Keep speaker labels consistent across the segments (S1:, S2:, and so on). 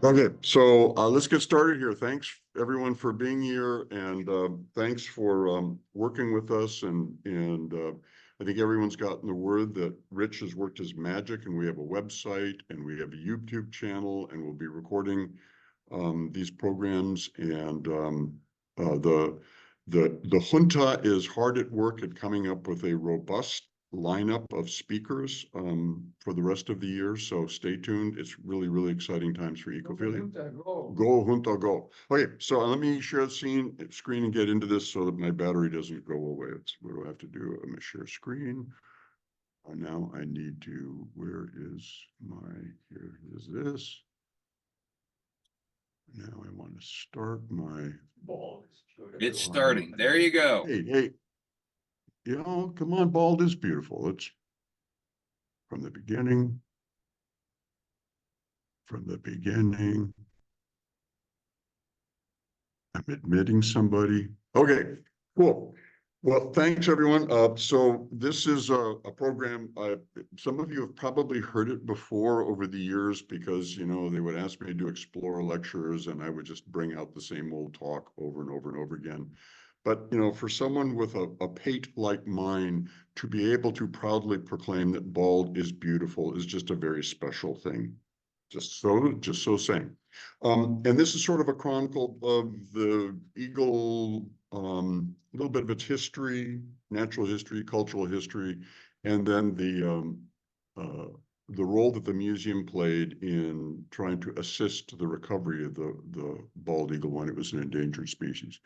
S1: Okay, so let's get started here. Thanks everyone for being here, and thanks for working with us. And I think everyone's gotten the word that Rich has worked his magic, and we have a website and we have a YouTube channel, and we'll be recording these programs. And the junta is hard at work at coming up with a robust lineup of speakers for the rest of the year. So stay tuned. It's really, really exciting times for Ecophilia. Go, junta, go. Okay, so let me share the screen and get into this so that my battery doesn't go away. What do I have to do? I'm gonna share screen. Now I need to, where is here is this. Now I want to start my ball.
S2: It's starting. There you go.
S1: Hey, come on, bald is beautiful. It's from the beginning. I'm admitting somebody. Okay, cool. Well, thanks everyone. So this is a program, some of you have probably heard it before over the years because, they would ask me to explore lectures and I would just bring out the same old talk over and over and over again. But, for someone with a pate like mine to be able to proudly proclaim that bald is beautiful is just a very special thing. Just so saying. And this is sort of a chronicle of the eagle, a little bit of its history, natural history, cultural history, and then the role that the museum played in trying to assist the recovery of the bald eagle when it was an endangered species.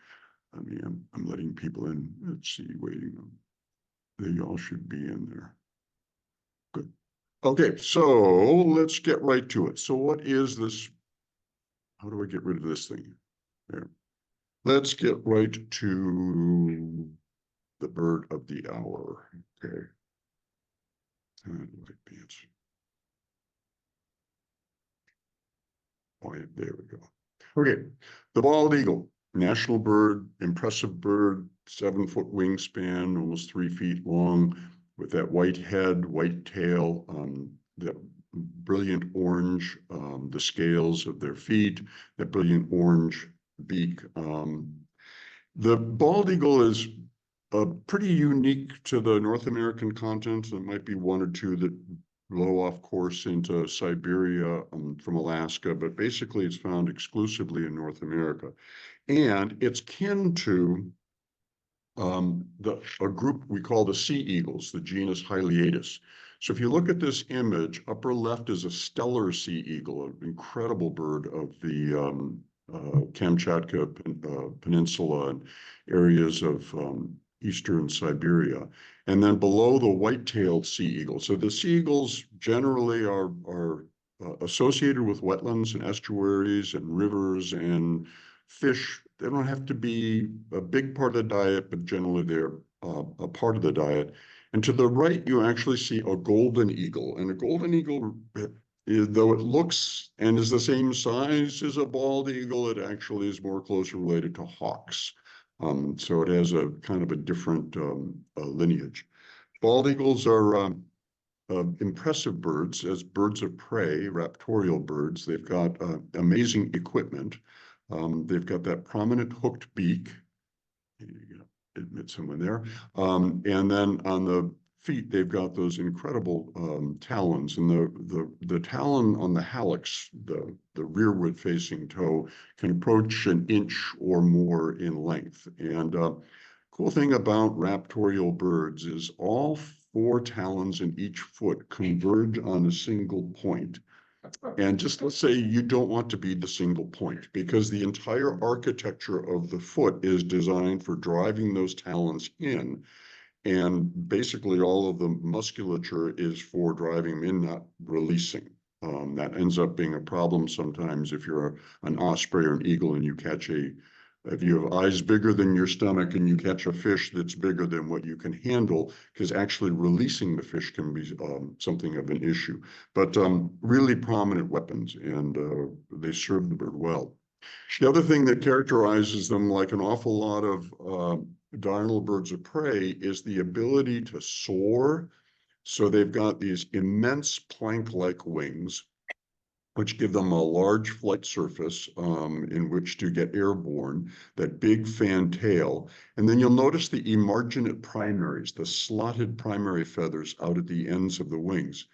S1: I'm letting people in. Let's see, waiting. They all should be in there. Good. Okay, so let's get right to it. So what is this? How do I get rid of this thing? There. Let's get right to the bird of the hour. Okay. White pants. Oh, yeah, there we go. Okay, the bald eagle, national bird, impressive bird, 7-foot wingspan, almost 3 feet long, with that white head, white tail, that brilliant orange, the scales of their feet, that brilliant orange beak. The bald eagle is pretty unique to the North American continent. There might be one or two that blow off course into Siberia from Alaska, but basically it's found exclusively in North America. And it's kin to a group we call the sea eagles, the genus Hyliaetus. So if you look at this image, upper left is a stellar sea eagle, an incredible bird of the Kamchatka Peninsula and areas of eastern Siberia. And then below, the white-tailed sea eagle. So the sea eagles generally are associated with wetlands and estuaries and rivers and fish. They don't have to be a big part of the diet, but generally they're a part of the diet. And to the right, you actually see a golden eagle. And a golden eagle, though it looks and is the same size as a bald eagle, it actually is more closely related to hawks. So it has a kind of a different lineage. Bald eagles are impressive birds as birds of prey, raptorial birds. They've got amazing equipment. They've got that prominent hooked beak. Admit someone there. And then on the feet, they've got those incredible talons, and the talon on the hallux, the rearward facing toe, can approach an inch or more in length. And cool thing about raptorial birds is all 4 talons in each foot converge on a single point. And just let's say you don't want to be the single point, because the entire architecture of the foot is designed for driving those talons in. And basically all of the musculature is for driving in, not releasing. That ends up being a problem sometimes if you're an osprey or an eagle and you catch if you have eyes bigger than your stomach and you catch a fish that's bigger than what you can handle, because actually releasing the fish can be something of an issue. But really prominent weapons, and they serve the bird well. The other thing that characterizes them, like an awful lot of diurnal birds of prey, is the ability to soar. So they've got these immense plank-like wings. which give them a large flight surface in which to get airborne, that big fan tail. And then you'll notice the emarginate primaries, the slotted primary feathers out at the ends of the wings.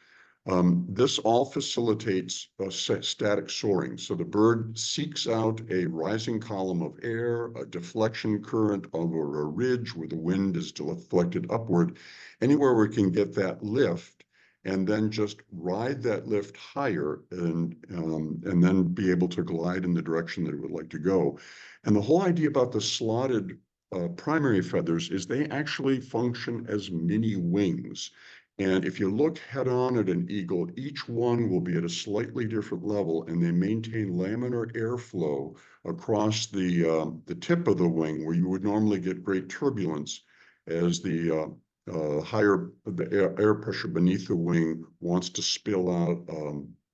S1: This all facilitates static soaring. So the bird seeks out a rising column of air, a deflection current over a ridge where the wind is deflected upward, anywhere where it can get that lift, and then just ride that lift higher and then be able to glide in the direction that it would like to go. And the whole idea about the slotted primary feathers is they actually function as mini wings. And if you look head on at an eagle, each one will be at a slightly different level, and they maintain laminar airflow across the tip of the wing, where you would normally get great turbulence as the air pressure beneath the wing wants to spill out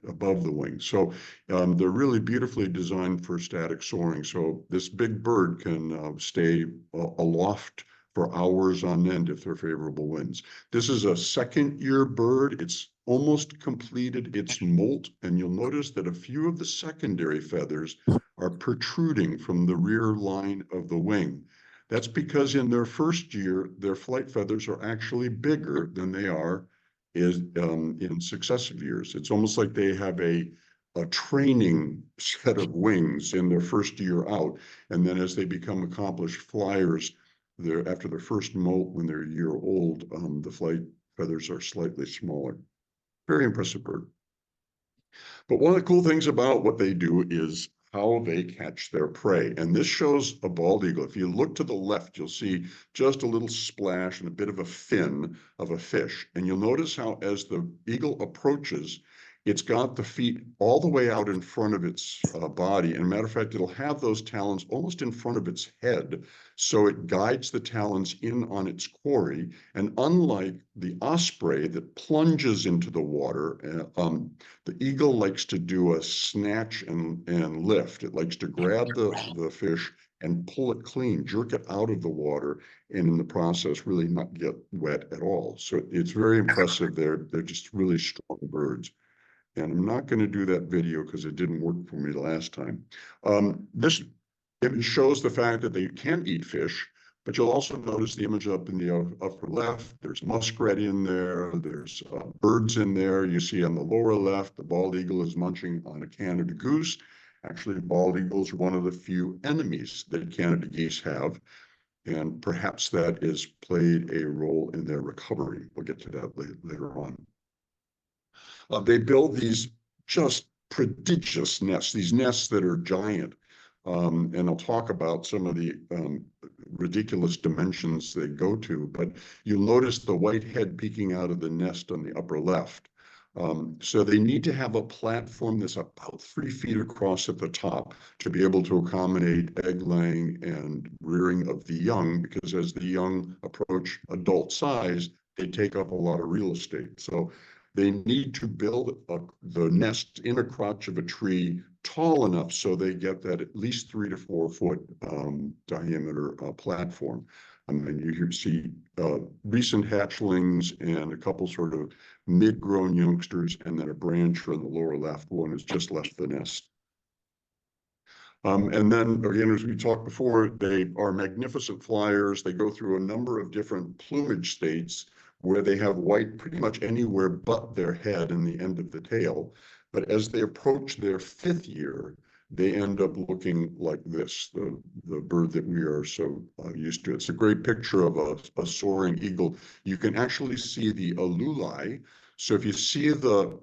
S1: above the wing. So they're really beautifully designed for static soaring. So this big bird can stay aloft for hours on end if they're favorable winds. This is a second-year bird. It's almost completed its molt, and you'll notice that a few of the secondary feathers are protruding from the rear line of the wing. That's because in their first year, their flight feathers are actually bigger than they are in successive years. It's almost like they have a training set of wings in their first year out. And then as they become accomplished flyers, after their first molt, when they're a year old, the flight feathers are slightly smaller. Very impressive bird. But one of the cool things about what they do is how they catch their prey. And this shows a bald eagle. If you look to the left, you'll see just a little splash and a bit of a fin of a fish. And you'll notice how as the eagle approaches, it's got the feet all the way out in front of its body. And matter of fact, it'll have those talons almost in front of its head. So it guides the talons in on its quarry. And unlike the osprey that plunges into the water, the eagle likes to do a snatch and lift. It likes to grab the fish and pull it clean, jerk it out of the water, and in the process really not get wet at all. So it's very impressive. They're just really strong birds. And I'm not going to do that video because it didn't work for me the last time. This image shows the fact that they can eat fish, but you'll also notice the image up in the upper left. There's muskrat in there. There's birds in there. You see on the lower left, the bald eagle is munching on a Canada goose. Actually, bald eagles are one of the few enemies that Canada geese have. And perhaps that has played a role in their recovery. We'll get to that later on. They build these just prodigious nests, these nests that are giant. And I'll talk about some of the ridiculous dimensions they go to, but you'll notice the white head peeking out of the nest on the upper left. So they need to have a platform that's about 3 feet across at the top to be able to accommodate egg laying and rearing of the young, because as the young approach adult size, they take up a lot of real estate. So they need to build the nest in a crotch of a tree tall enough so they get that at least 3 to 4 foot diameter platform. And you see recent hatchlings and a couple sort of mid-grown youngsters, and then a brancher in the lower left. One has just left the nest. And then again, as we talked before, they are magnificent flyers. They go through a number of different plumage states where they have white pretty much anywhere but their head and the end of the tail. But as they approach their 5th year, they end up looking like this, the bird that we are so used to. It's a great picture of a soaring eagle. You can actually see the aluli. So if you see the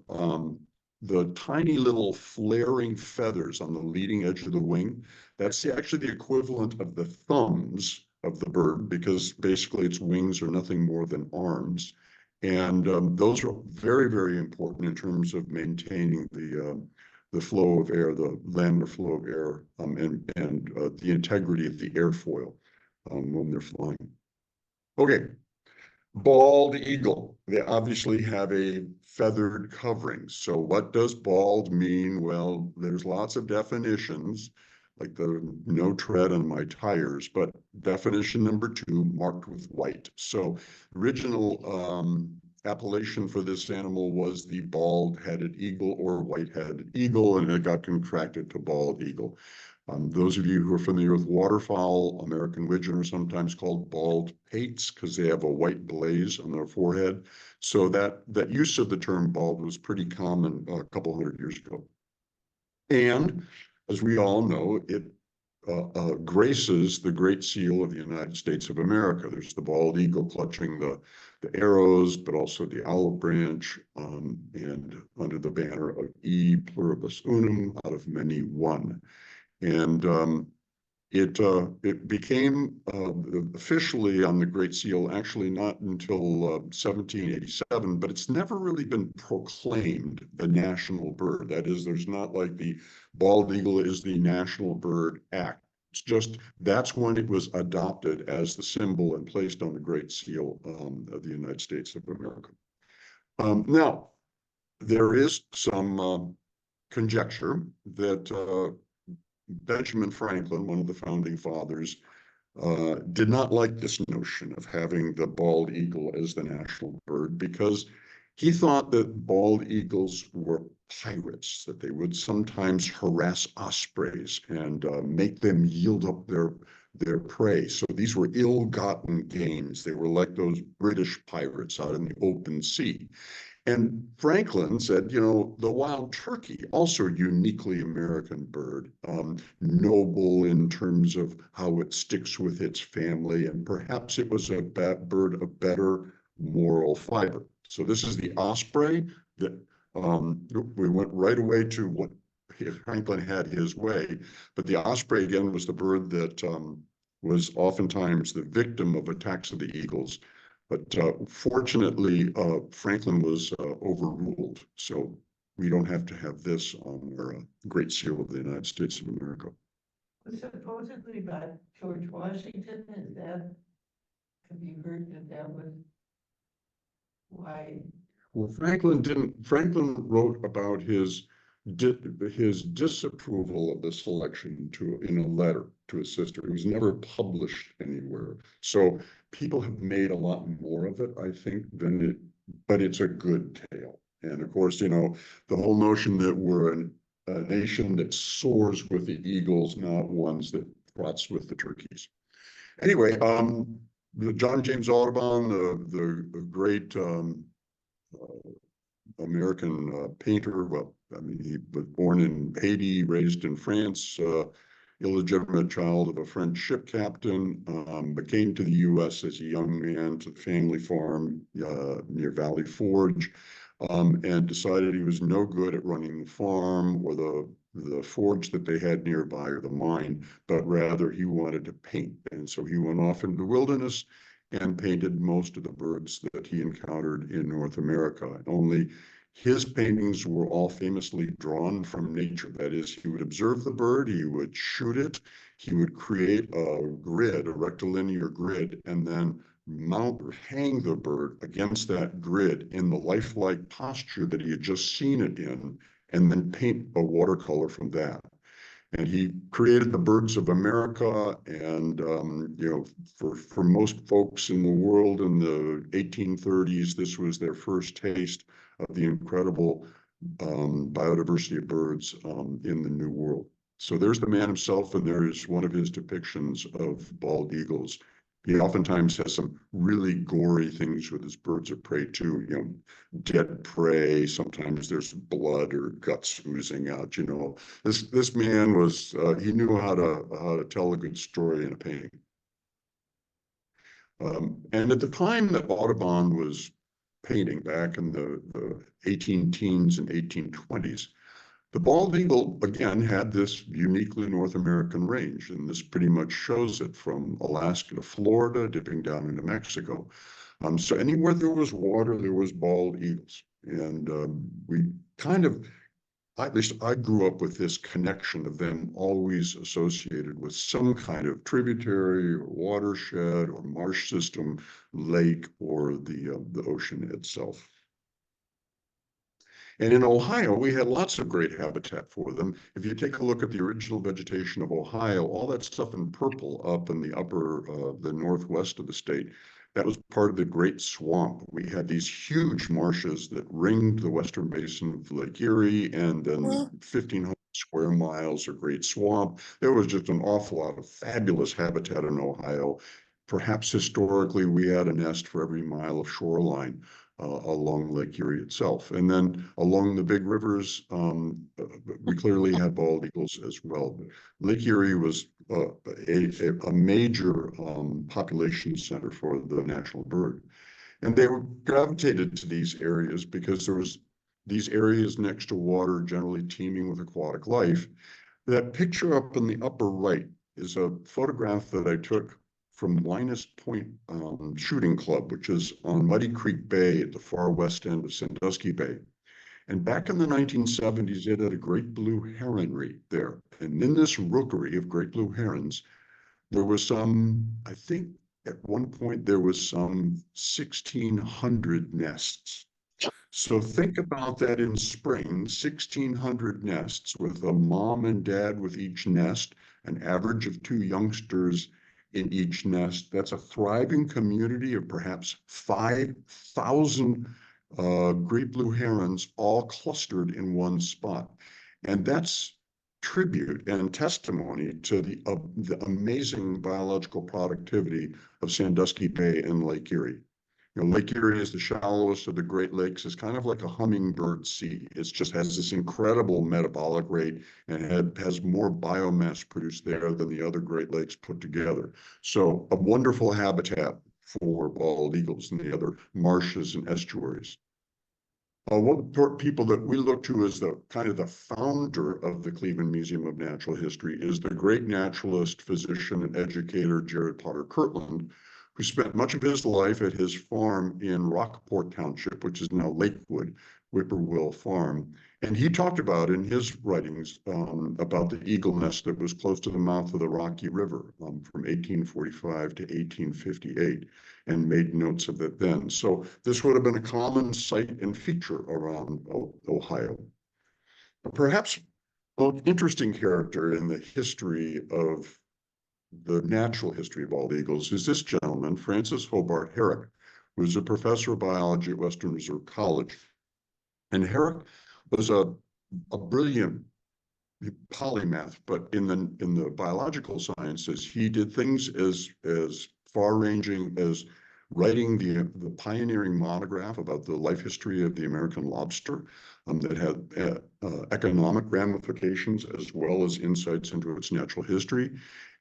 S1: tiny little flaring feathers on the leading edge of the wing, that's actually the equivalent of the thumbs of the bird, because basically its wings are nothing more than arms. And those are very, very important in terms of maintaining the flow of air, the laminar flow of air, and the integrity of the airfoil when they're flying. Okay, bald eagle. They obviously have a feathered covering. So what does bald mean? Well, there's lots of definitions, like the no tread on my tires, but definition number 2, marked with white. So original appellation for this animal was the bald-headed eagle or white-headed eagle, and it got contracted to bald eagle. Those of you who are familiar with waterfowl, American widgeon are sometimes called bald pates because they have a white blaze on their forehead. So that use of the term bald was pretty common a couple hundred years ago. And as we all know, it graces the Great Seal of the United States of America. There's the bald eagle clutching the arrows, but also the olive branch, and under the banner of E pluribus unum, out of many one. And it became officially on the Great Seal actually not until 1787, but it's never really been proclaimed the national bird. That is, there's not like the bald eagle is the National Bird Act. It's just that's when it was adopted as the symbol and placed on the Great Seal of the United States of America. Now, there is some conjecture that Benjamin Franklin, one of the founding fathers, did not like this notion of having the bald eagle as the national bird because he thought that bald eagles were pirates, that they would sometimes harass ospreys and make them yield up their prey. So these were ill-gotten gains. They were like those British pirates out in the open sea. And Franklin said, you know, the wild turkey, also a uniquely American bird, noble in terms of how it sticks with its family, and perhaps it was a bird of better moral fiber. So this is the osprey that we went right away to what Franklin had his way, but the osprey again was the bird that was oftentimes the victim of attacks of the eagles. But fortunately, Franklin was overruled, so we don't have to have this on our Great Seal of the United States of America.
S3: Supposedly by George Washington, is that, have you heard that was why?
S1: Well, Franklin wrote about his disapproval of the selection in a letter to his sister. It was never published anywhere. So people have made a lot more of it, I think, but it's a good tale. And of course, you know, the whole notion that we're a nation that soars with the eagles, not ones that trots with the turkeys. Anyway, John James Audubon, the great American painter. Well, I mean, he was born in Haiti, raised in France, illegitimate child of a French ship captain, but came to the U.S. as a young man to the family farm near Valley Forge, and decided he was no good at running the farm or the forge that they had nearby or the mine, but rather he wanted to paint. And so he went off into the wilderness and painted most of the birds that he encountered in North America. Only his paintings were all famously drawn from nature. That is, he would observe the bird, he would shoot it, he would create a grid, a rectilinear grid, and then mount or hang the bird against that grid in the lifelike posture that he had just seen it in, and then paint a watercolor from that. And he created the birds of America. And, you know, for most folks in the world in the 1830s, this was their first taste of the incredible biodiversity of birds in the New World. So there's the man himself, and there is one of his depictions of bald eagles. He oftentimes has some really gory things with his birds of prey too, you know, dead prey. Sometimes there's blood or guts oozing out, you know. This man was, he knew how to tell a good story in a painting. And at the time that Audubon was painting back in the 18 teens and 1820s, the bald eagle, again, had this uniquely North American range, and this pretty much shows it from Alaska to Florida, dipping down into Mexico. So anywhere there was water, there was bald eagles. And we kind of, at least I grew up with this connection of them always associated with some kind of tributary or watershed or marsh system, lake, or the ocean itself. And in Ohio, we had lots of great habitat for them. If you take a look at the original vegetation of Ohio, all that stuff in purple up in the upper, the northwest of the state, That was part of the Great Swamp. We had these huge marshes that ringed the western basin of Lake Erie, and then 1,500 square miles of Great Swamp. There was just an awful lot of fabulous habitat in Ohio. Perhaps historically, we had a nest for every mile of shoreline along Lake Erie itself. And then along the big rivers, we clearly had bald eagles as well. But Lake Erie was a major population center for the national bird. And they were gravitated to these areas because there was these areas next to water generally teeming with aquatic life. That picture up in the upper right is a photograph that I took from Winous Point Shooting Club, which is on Muddy Creek Bay at the far west end of Sandusky Bay. And back in the 1970s, it had a great blue heronry there. And in this rookery of great blue herons, there was some, I think at one point, there was some 1,600 nests. So think about that in spring, 1,600 nests with a mom and dad with each nest, an average of 2 youngsters in each nest. That's a thriving community of perhaps 5,000 great blue herons all clustered in one spot. And that's tribute and testimony to the amazing biological productivity of Sandusky Bay and Lake Erie. You know, Lake Erie is the shallowest of the Great Lakes. It's kind of like a hummingbird sea. It just has this incredible metabolic rate and has more biomass produced there than the other Great Lakes put together. So a wonderful habitat for bald eagles and the other marshes and estuaries. One of the people that we look to as the kind of the founder of the Cleveland Museum of Natural History is the great naturalist, physician, and educator, Jared Potter Kirtland, who spent much of his life at his farm in Rockport Township, which is now Lakewood, Whippoorwill Farm. And he talked about in his writings about the eagle nest that was close to the mouth of the Rocky River from 1845 to 1858, and made notes of it then. So this would have been a common sight and feature around Ohio. Perhaps most interesting character in the history of the natural history of bald eagles is this gentleman, Francis Hobart Herrick, who was a professor of biology at Western Reserve College. And Herrick was a brilliant polymath, but in the biological sciences, he did things as far-ranging as writing the pioneering monograph about the life history of the American lobster that had economic ramifications as well as insights into its natural history.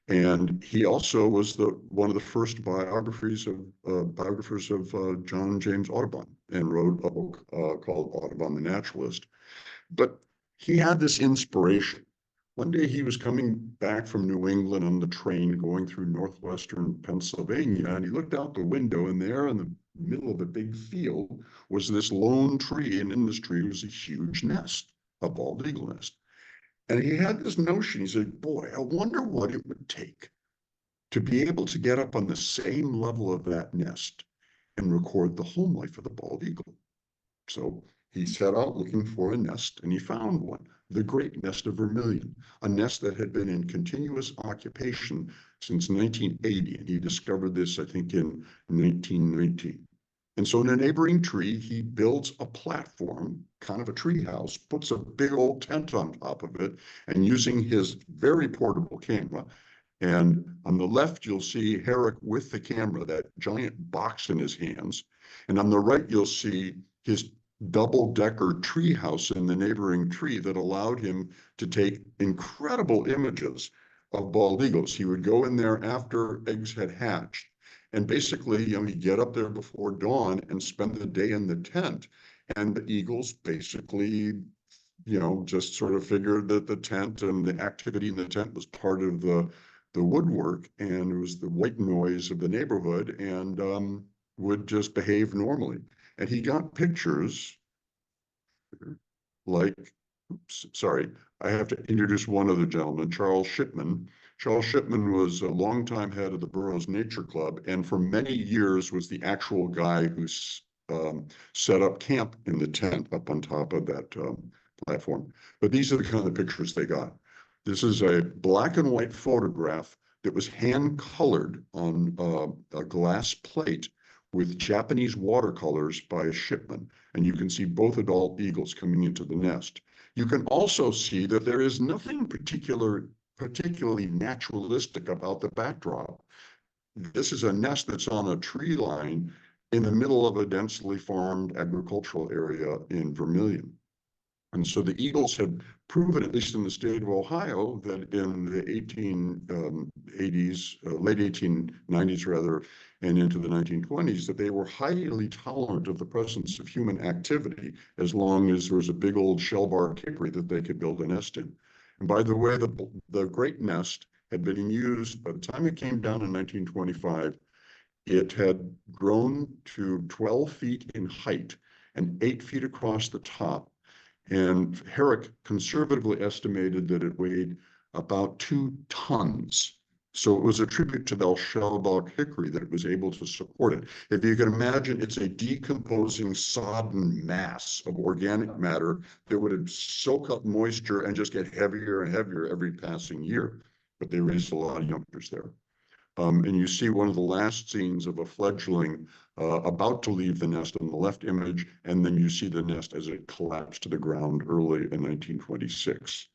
S1: And he also was one of the first biographers of John James Audubon, and wrote a book called Audubon the Naturalist. But he had this inspiration. One day he was coming back from New England on the train going through northwestern Pennsylvania, and he looked out the window, and there in the middle of a big field was this lone tree, and in this tree was a huge nest, a bald eagle nest. And he had this notion. He said, boy, I wonder what it would take to be able to get up on the same level of that nest and record the home life of the bald eagle. So he set out looking for a nest, and he found one, the great nest of Vermilion, a nest that had been in continuous occupation since 1980. And he discovered this, I think, in 1919. And so in a neighboring tree, he builds a platform, kind of a tree house, puts a big old tent on top of it, and using his very portable camera. And on the left, you'll see Herrick with the camera, that giant box in his hands. And on the right, you'll see his double-decker tree house in the neighboring tree that allowed him to take incredible images of bald eagles. He would go in there after eggs had hatched, and basically, he'd get up there before dawn and spend the day in the tent. And the eagles basically, just sort of figured that the tent and the activity in the tent was part of the woodwork, and it was the white noise of the neighborhood, and would just behave normally. And he got pictures like, sorry, I have to introduce one other gentleman, Charles Shipman. Charles Shipman was a longtime head of the Burroughs Nature Club, and for many years was the actual guy who set up camp in the tent up on top of that platform. But these are the kind of pictures they got. This is a black and white photograph that was hand colored on a glass plate with Japanese watercolors by a shipman, and you can see both adult eagles coming into the nest. You can also see that there is nothing particularly naturalistic about the backdrop. This is a nest that's on a tree line in the middle of a densely farmed agricultural area in Vermilion. And so the eagles had proven, at least in the state of Ohio, that in the 1880s, late 1890s rather, and into the 1920s, that they were highly tolerant of the presence of human activity as long as there was a big old shellbark hickory that they could build a nest in. And by the way, the great nest had been used, by the time it came down in 1925, it had grown to 12 feet in height and 8 feet across the top. And Herrick conservatively estimated that it weighed about 2 tons. So it was a tribute to the shellbark hickory that it was able to support it. If you can imagine, it's a decomposing, sodden mass of organic matter that would soak up moisture and just get heavier and heavier every passing year. But they raised a lot of youngsters there. And you see one of the last scenes of a fledgling about to leave the nest in the left image, and then you see the nest as it collapsed to the ground early in 1926.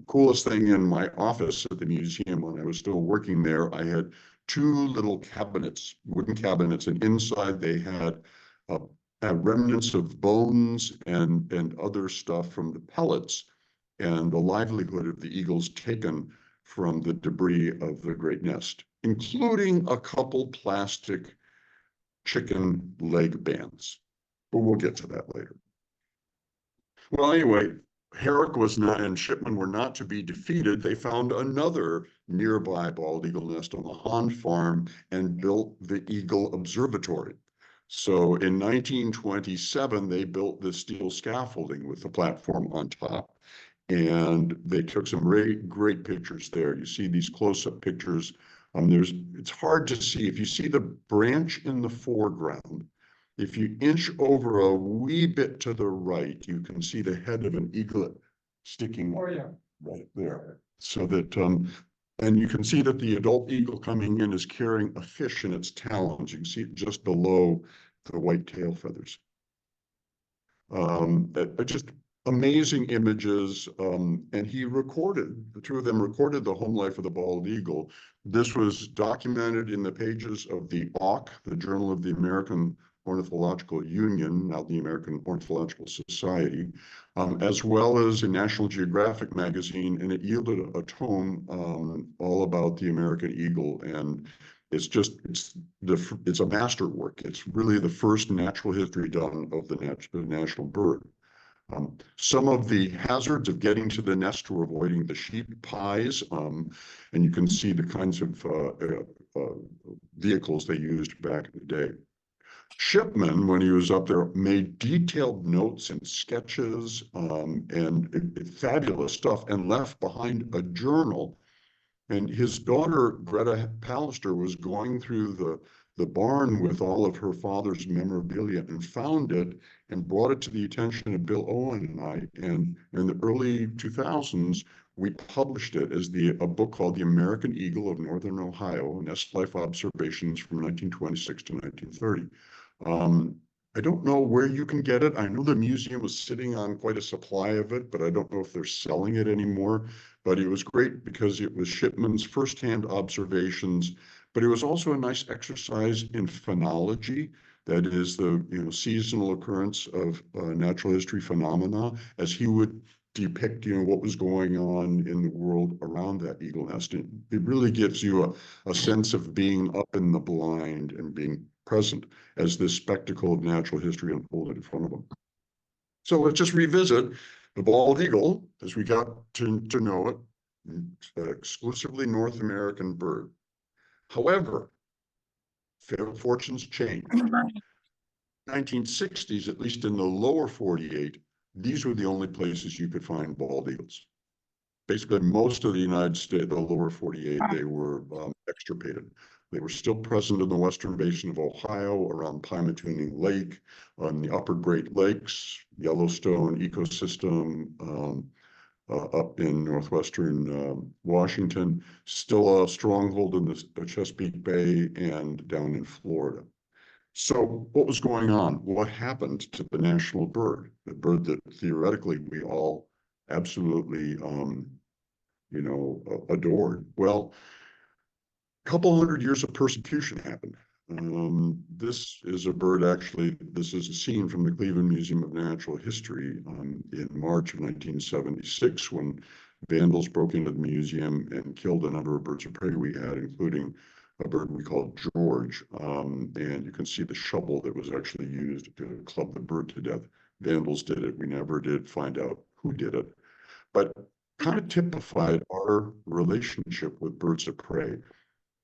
S1: Coolest thing in my office at the museum when I was still working there, I had 2 little cabinets, wooden cabinets, and inside they had remnants of bones and other stuff from the pellets and the livelihood of the eagles taken from the debris of the great nest, including a couple plastic chicken leg bands. But we'll get to that later. Well, anyway, Herrick was not, and Shipman were not to be defeated. They found another nearby bald eagle nest on the Hahn farm and built the Eagle Observatory. So in 1927, they built the steel scaffolding with the platform on top. And they took some great pictures there. You see these close-up pictures. It's hard to see. If you see the branch in the foreground, if you inch over a wee bit to the right, you can see the head of an eaglet sticking right there. So that, and you can see that the adult eagle coming in is carrying a fish in its talons. You can see it just below the white tail feathers. Just amazing images, and he recorded, the 2 of them recorded the home life of the bald eagle. This was documented in the pages of the AUK, the Journal of the American Ornithological Union, now the American Ornithological Society, as well as in National Geographic magazine, and it yielded a tome all about the American eagle. And it's a masterwork. It's really the first natural history done of the national bird. Some of the hazards of getting to the nest were avoiding the sheep pies, and you can see the kinds of vehicles they used back in the day. Shipman, when he was up there, made detailed notes and sketches and fabulous stuff, and left behind a journal. And his daughter, Greta Pallister, was going through the barn with all of her father's memorabilia and found it and brought it to the attention of Bill Owen and I. And in the early 2000s, we published it as a book called The American Eagle of Northern Ohio, Nest Life Observations from 1926 to 1930. I don't know where you can get it. I know the museum was sitting on quite a supply of it, but I don't know if they're selling it anymore. But it was great because it was Shipman's firsthand observations, but it was also a nice exercise in phenology. That is the seasonal occurrence of natural history phenomena, as he would depict what was going on in the world around that eagle nest. And it really gives you a sense of being up in the blind and being present as this spectacle of natural history unfolded in front of them. So let's just revisit the bald eagle as we got to know it, exclusively North American bird. However, fortunes changed. 1960s, at least in the lower 48, these were the only places you could find bald eagles. Basically, most of the United States, the lower 48, they were extirpated. They were still present in the western basin of Ohio, around Pymatuning Lake, on the upper Great Lakes, Yellowstone ecosystem, up in northwestern Washington, still a stronghold in the Chesapeake Bay and down in Florida. So what was going on? What happened to the national bird? The bird that theoretically we all absolutely, adored. Well, a couple hundred years of persecution happened. This is a bird, actually, this is a scene from the Cleveland Museum of Natural History in March of 1976, when vandals broke into the museum and killed a number of birds of prey we had, including a bird we called George. And you can see the shovel that was actually used to club the bird to death. Vandals did it. We never did find out who did it, but kind of typified our relationship with birds of prey.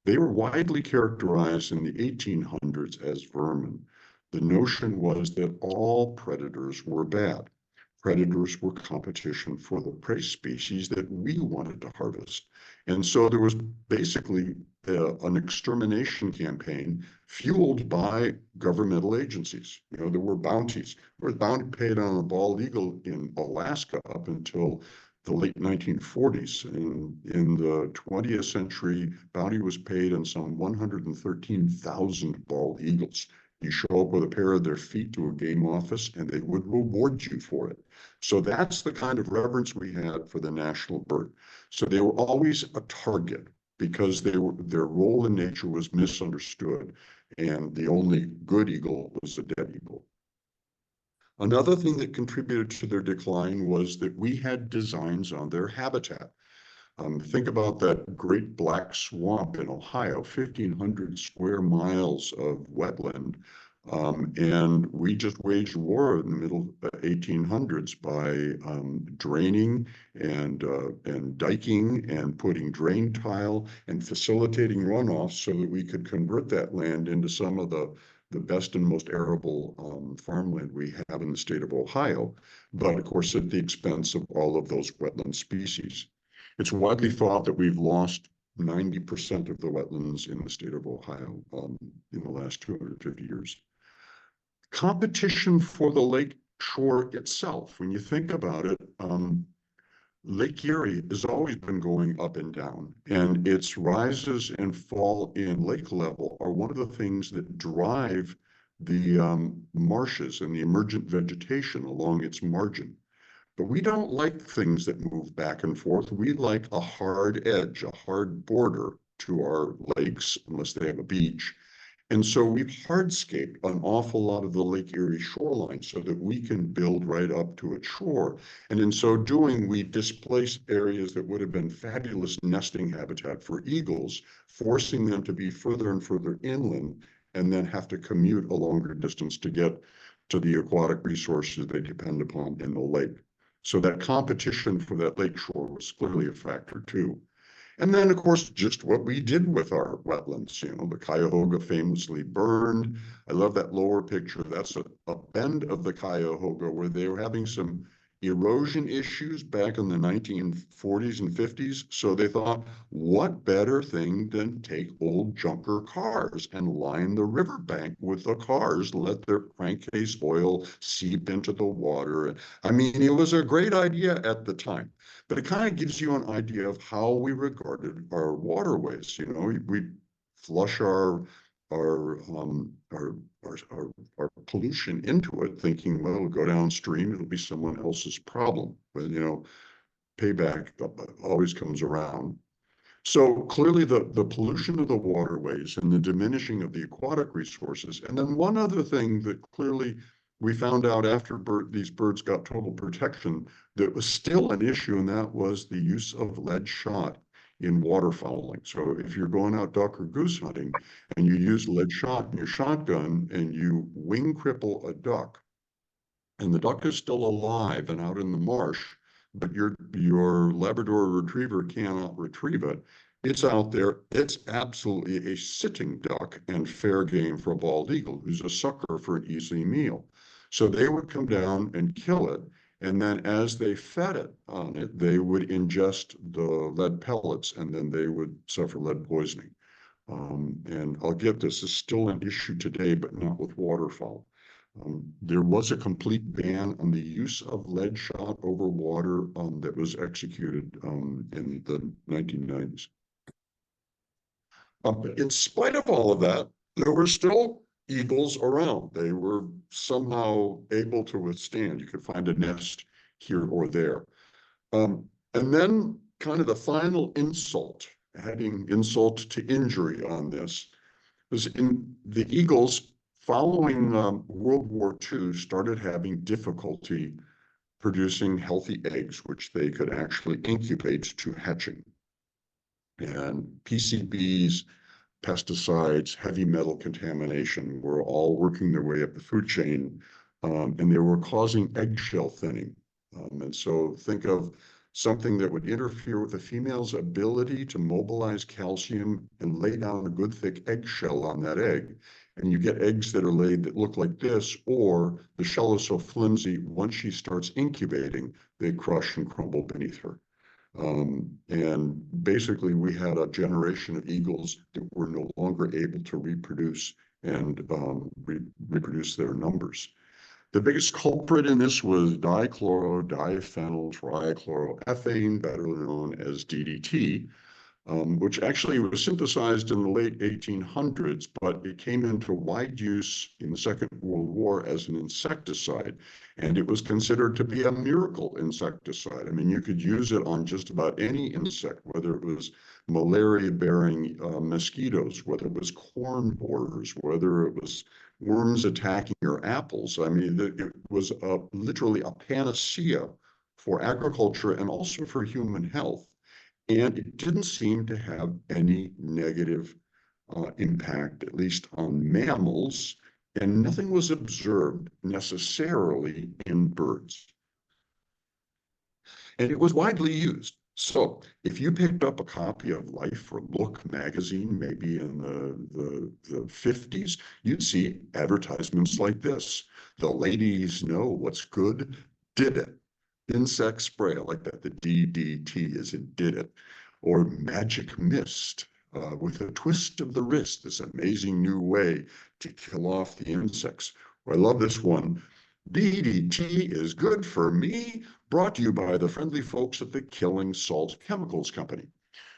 S1: They were widely characterized in the 1800s as vermin. The notion was that all predators were bad. Predators were competition for the prey species that we wanted to harvest. And so there was basically an extermination campaign fueled by governmental agencies. There were bounties. There was bounty paid on a bald eagle in Alaska up until the late 1940s. In the 20th century, bounty was paid on some 113,000 bald eagles. You show up with a pair of their feet to a game office and they would reward you for it. So that's the kind of reverence we had for the national bird. So they were always a target because their role in nature was misunderstood, and the only good eagle was a dead eagle. Another thing that contributed to their decline was that we had designs on their habitat. Think about that great black swamp in Ohio, 1,500 square miles of wetland. And we just waged war in the middle 1800s by draining and diking and putting drain tile and facilitating runoff so that we could convert that land into some of the best and most arable farmland we have in the state of Ohio, but of course at the expense of all of those wetland species. It's widely thought that we've lost 90% of the wetlands in the state of Ohio in the last 250 years. Competition for the lake shore itself, when you think about it, Lake Erie has always been going up and down, and its rises and fall in lake level are one of the things that drive the marshes and the emergent vegetation along its margin. But we don't like things that move back and forth. We like a hard edge, a hard border to our lakes, unless they have a beach. And so we've hardscaped an awful lot of the Lake Erie shoreline so that we can build right up to its shore. And in so doing, we displace areas that would have been fabulous nesting habitat for eagles, forcing them to be further and further inland and then have to commute a longer distance to get to the aquatic resources they depend upon in the lake. So that competition for that lake shore was clearly a factor too. And then, of course, just what we did with our wetlands. The Cuyahoga famously burned. I love that lower picture. That's a bend of the Cuyahoga where they were having some erosion issues back in the 1940s and 50s. So they thought, what better thing than take old junker cars and line the riverbank with the cars, let their crankcase oil seep into the water. I mean, it was a great idea at the time. But it kind of gives you an idea of how we regarded our waterways. We flush our pollution into it, thinking, well, it'll go downstream, it'll be someone else's problem. But payback always comes around. So clearly the pollution of the waterways and the diminishing of the aquatic resources. And then one other thing that clearly we found out after these birds got total protection, that was still an issue, and that was the use of lead shot in waterfowling. So if you're going out duck or goose hunting and you use lead shot in your shotgun and you wing cripple a duck, and the duck is still alive and out in the marsh, but your Labrador retriever cannot retrieve it, it's out there. It's absolutely a sitting duck and fair game for a bald eagle, who's a sucker for an easy meal. So they would come down and kill it. And then as they fed it on it, they would ingest the lead pellets, and then they would suffer lead poisoning. And I'll get this is still an issue today, but not with waterfowl. There was a complete ban on the use of lead shot over water that was executed in the 1990s. In spite of all of that, there were still eagles around. They were somehow able to withstand. You could find a nest here or there. And then kind of the final insult, adding insult to injury on this, was in the eagles following World War II started having difficulty producing healthy eggs, which they could actually incubate to hatching. And PCBs, pesticides, heavy metal contamination were all working their way up the food chain, and they were causing eggshell thinning. And so think of something that would interfere with the female's ability to mobilize calcium and lay down a good thick eggshell on that egg. And you get eggs that are laid that look like this, or the shell is so flimsy, once she starts incubating, they crush and crumble beneath her. And basically, we had a generation of eagles that were no longer able to reproduce and reproduce their numbers. The biggest culprit in this was dichloro-diphenyl trichloroethane, better known as DDT, which actually was synthesized in the late 1800s, but it came into wide use in the Second World War as an insecticide, and it was considered to be a miracle insecticide. I mean, you could use it on just about any insect, whether it was malaria-bearing mosquitoes, whether it was corn borers, whether it was worms attacking your apples. I mean, it was literally a panacea for agriculture and also for human health. And it didn't seem to have any negative impact, at least on mammals, and nothing was observed necessarily in birds. And it was widely used. So if you picked up a copy of Life or Look magazine, maybe in the 50s, you'd see advertisements like this. The ladies know what's good, did it. Insect spray, I like that, the DDT is it did it. Or magic mist with a twist of the wrist, this amazing new way to kill off the insects. Or I love this one. DDT is good for me, brought to you by the friendly folks at the Killing Salt Chemicals Company.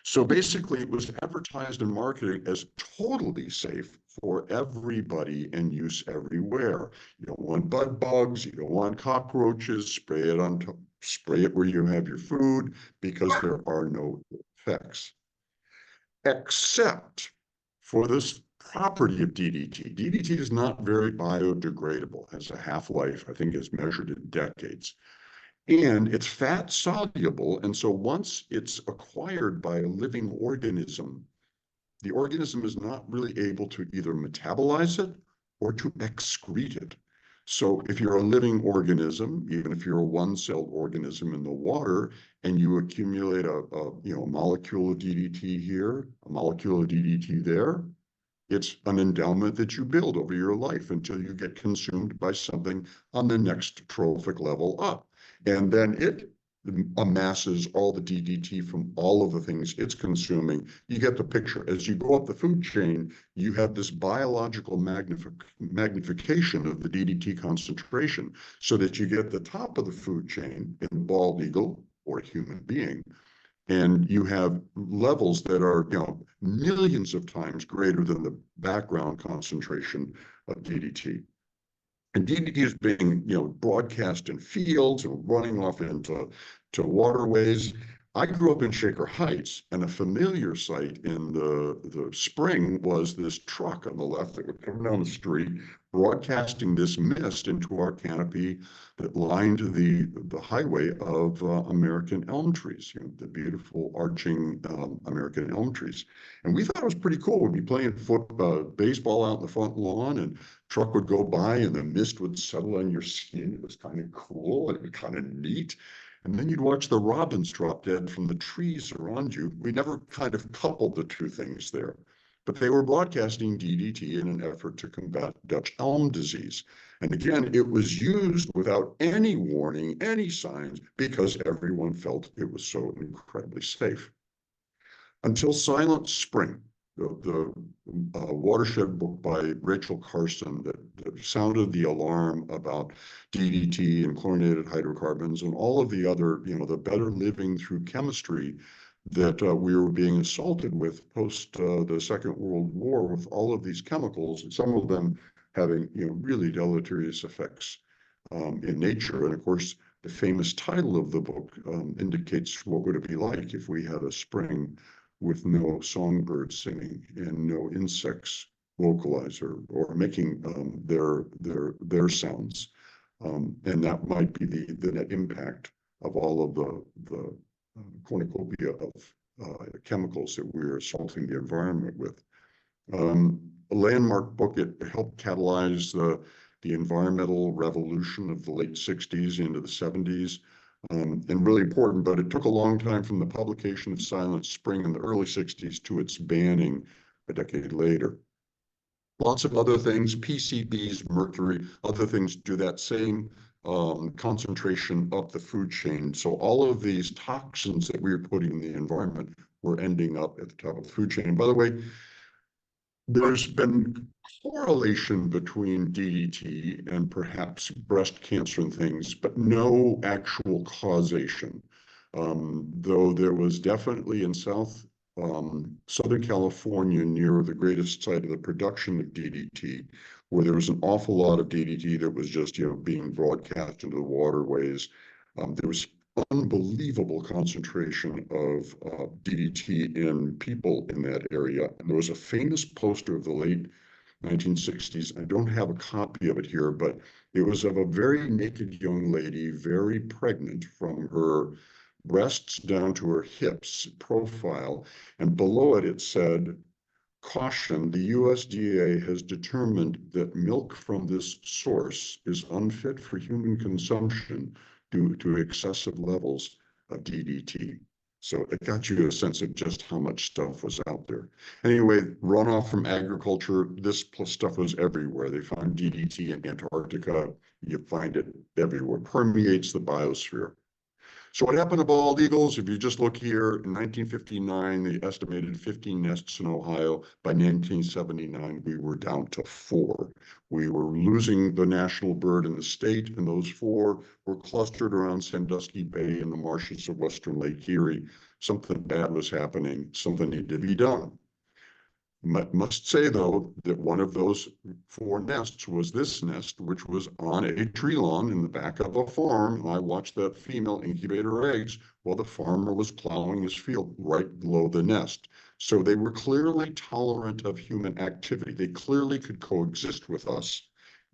S1: So basically, it was advertised and marketed as totally safe for everybody and use everywhere. You don't want bed bugs, you don't want cockroaches, spray it where you have your food because there are no effects. Except for this property of DDT. DDT is not very biodegradable, has a half-life, I think is measured in decades. And it's fat soluble, and so once it's acquired by a living organism, the organism is not really able to either metabolize it or to excrete it. So if you're a living organism, even if you're a one-celled organism in the water, and you accumulate a molecule of DDT here, a molecule of DDT there, it's an endowment that you build over your life until you get consumed by something on the next trophic level up. And then it amasses all the DDT from all of the things it's consuming. You get the picture. As you go up the food chain, you have this biological magnification of the DDT concentration so that you get the top of the food chain in bald eagle or human being. And you have levels that are, millions of times greater than the background concentration of DDT. And DDT is being, broadcast in fields and running off into waterways. I grew up in Shaker Heights, and a familiar sight in the spring was this truck on the left that would come down the street, broadcasting this mist into our canopy that lined the highway of American elm trees, the beautiful arching American elm trees. And we thought it was pretty cool. We'd be playing baseball out in the front lawn, and truck would go by, and the mist would settle on your skin. It was kind of cool and kind of neat. And then you'd watch the robins drop dead from the trees around you. We never kind of coupled the two things there, but they were broadcasting DDT in an effort to combat Dutch elm disease. And again, it was used without any warning, any signs, because everyone felt it was so incredibly safe. Until Silent Spring, the watershed book by Rachel Carson that sounded the alarm about DDT and chlorinated hydrocarbons and all of the other, the better living through chemistry that we were being assaulted with post the Second World War with all of these chemicals, and some of them having, really deleterious effects in nature. And of course, the famous title of the book indicates what would it be like if we had a spring with no songbirds singing and no insects vocalizer or making their sounds. And that might be the net impact of all of the cornucopia of chemicals that we're assaulting the environment with. A landmark book. It helped catalyze the environmental revolution of the late 60s into the 70s, and really important, but it took a long time from the publication of Silent Spring in the early 60s to its banning a decade later. Lots of other things, PCBs, mercury, other things do that same concentration up the food chain. So all of these toxins that we are putting in the environment were ending up at the top of the food chain. And by the way, there's been correlation between DDT and perhaps breast cancer and things, but no actual causation. Though there was definitely in Southern California, near the greatest site of the production of DDT, where there was an awful lot of DDT that was just, being broadcast into the waterways. There was unbelievable concentration of DDT in people in that area. And there was a famous poster of the late 1960s. I don't have a copy of it here, but it was of a very naked young lady, very pregnant from her breasts down to her hips profile. And below it, it said, "Caution, the USDA has determined that milk from this source is unfit for human consumption due to excessive levels of DDT." So it got you a sense of just how much stuff was out there. Anyway, runoff from agriculture, this stuff was everywhere. They found DDT in Antarctica. You find it everywhere, permeates the biosphere. So what happened to bald eagles? If you just look here, in 1959, they estimated 15 nests in Ohio. By 1979, we were down to 4. We were losing the national bird in the state, and those 4 were clustered around Sandusky Bay in the marshes of western Lake Erie. Something bad was happening. Something needed to be done. Must say, though, that one of those 4 nests was this nest, which was on a tree lawn in the back of a farm. And I watched that female incubate her eggs while the farmer was plowing his field right below the nest. So they were clearly tolerant of human activity. They clearly could coexist with us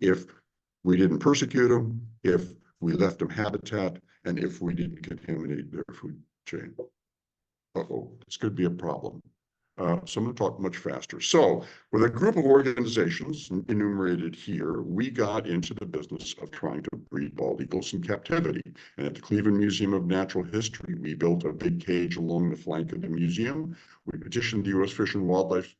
S1: if we didn't persecute them, if we left them habitat, and if we didn't contaminate their food chain. Uh-oh, this could be a problem. So I'm going to talk much faster. So with a group of organizations enumerated here, we got into the business of trying to breed bald eagles in captivity. And at the Cleveland Museum of Natural History, we built a big cage along the flank of the museum. We petitioned the U.S. Fish and Wildlife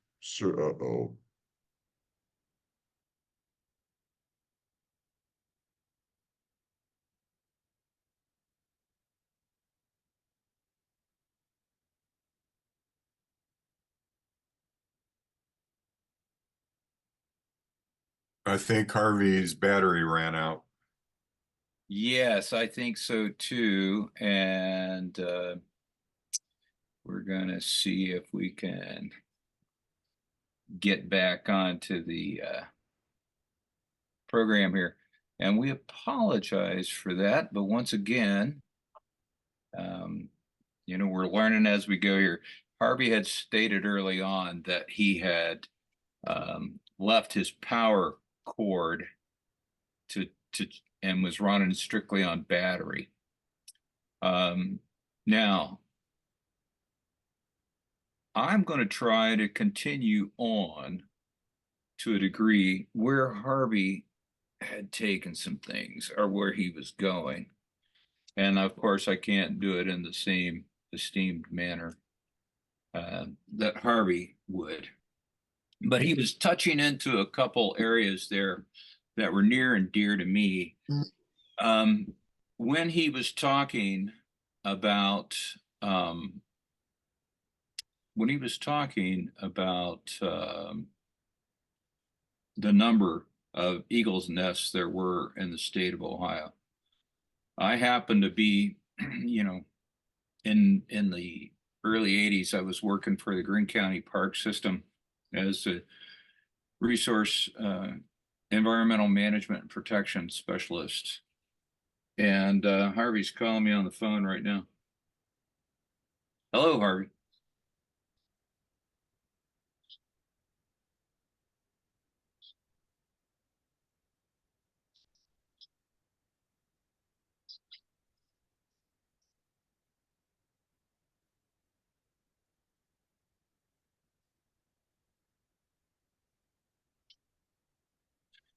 S4: I think Harvey's battery ran out.
S2: Yes, I think so too. And we're going to see if we can get back onto the program here. And we apologize for that. But once again, we're learning as we go here. Harvey had stated early on that he had left his power cord to and was running strictly on battery. Now, I'm going to try to continue on to a degree where Harvey had taken some things or where he was going. And of course, I can't do it in the same esteemed manner that Harvey would. But he was touching into a couple areas there that were near and dear to me. When he was talking about the number of eagles' nests there were in the state of Ohio, I happened to be, in the early 80s, I was working for the Greene County Park System as a resource environmental management and protection specialist. And Harvey's calling me on the phone right now. Hello, Harvey.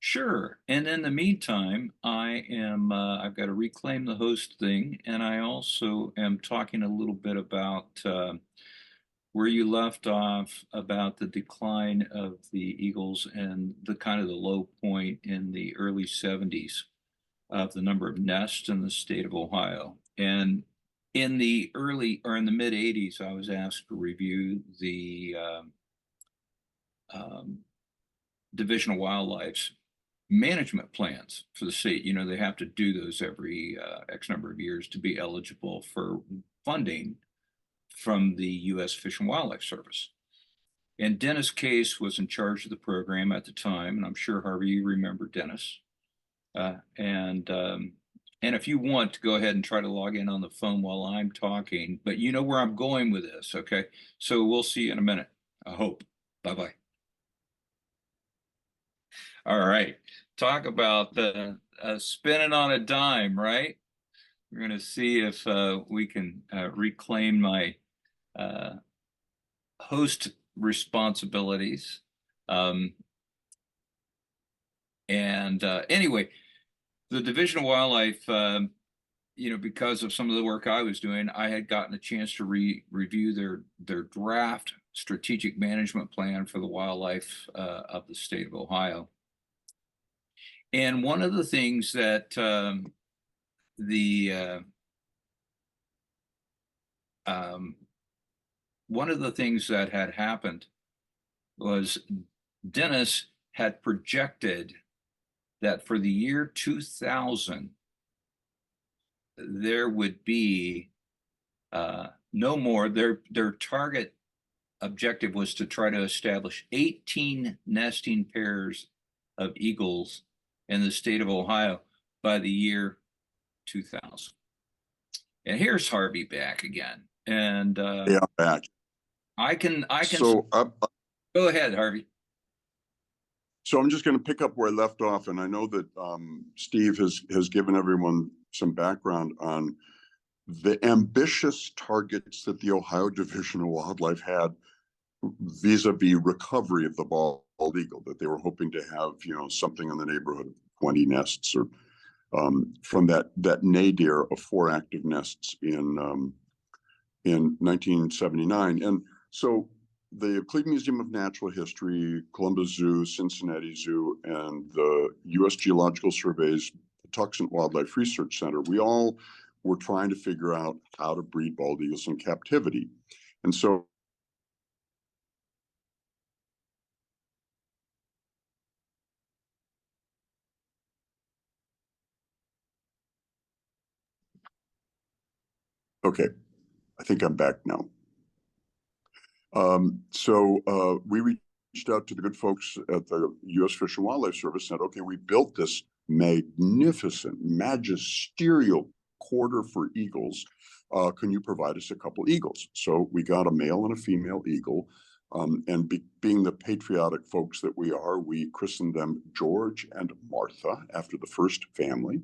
S2: Sure. And in the meantime, I've got to reclaim the host thing. And I also am talking a little bit about where you left off about the decline of the eagles and the kind of the low point in the early 70s of the number of nests in the state of Ohio. And in the early or in the mid 80s, I was asked to review the Division of Wildlife's management plans for the state. You know, they have to do those every X number of years to be eligible for funding from the U.S. Fish and Wildlife Service. And Dennis Case was in charge of the program at the time, and I'm sure, Harvey, you remember Dennis. And if you want to go ahead and try to log in on the phone while I'm talking, but you know where I'm going with this, okay? So we'll see you in a minute, I hope. Bye-bye. All right, talk about spinning on a dime, right? We're going to see if we can reclaim my host responsibilities. Anyway, the Division of Wildlife, you know, because of some of the work I was doing, I had gotten a chance to review their draft strategic management plan for the wildlife of the state of Ohio. And one of the things that had happened was Dennis had projected that for the year 2000, there would be no more. Their target objective was to try to establish 18 nesting pairs of eagles in the state of Ohio by the year 2000. And here's Harvey back again. And
S1: Yeah, I'm back.
S2: I can.
S1: So
S2: Go ahead, Harvey.
S1: So I'm just going to pick up where I left off, and I know that Steve has given everyone some background on the ambitious targets that the Ohio Division of Wildlife had vis-a-vis recovery of the bald eagle, that they were hoping to have, you know, something in the neighborhood of 20 nests or from that nadir of 4 active nests in 1979. And so the Cleveland Museum of Natural History, Columbus Zoo, Cincinnati Zoo, and the U.S. Geological Survey's Patuxent Wildlife Research Center, we all were trying to figure out how to breed bald eagles in captivity. And so okay, I think I'm back now. We reached out to the good folks at the U.S. Fish and Wildlife Service, said, okay, we built this magnificent, magisterial quarter for eagles. Can you provide us a couple eagles? So we got a male and a female eagle. Being the patriotic folks that we are, we christened them George and Martha after the first family.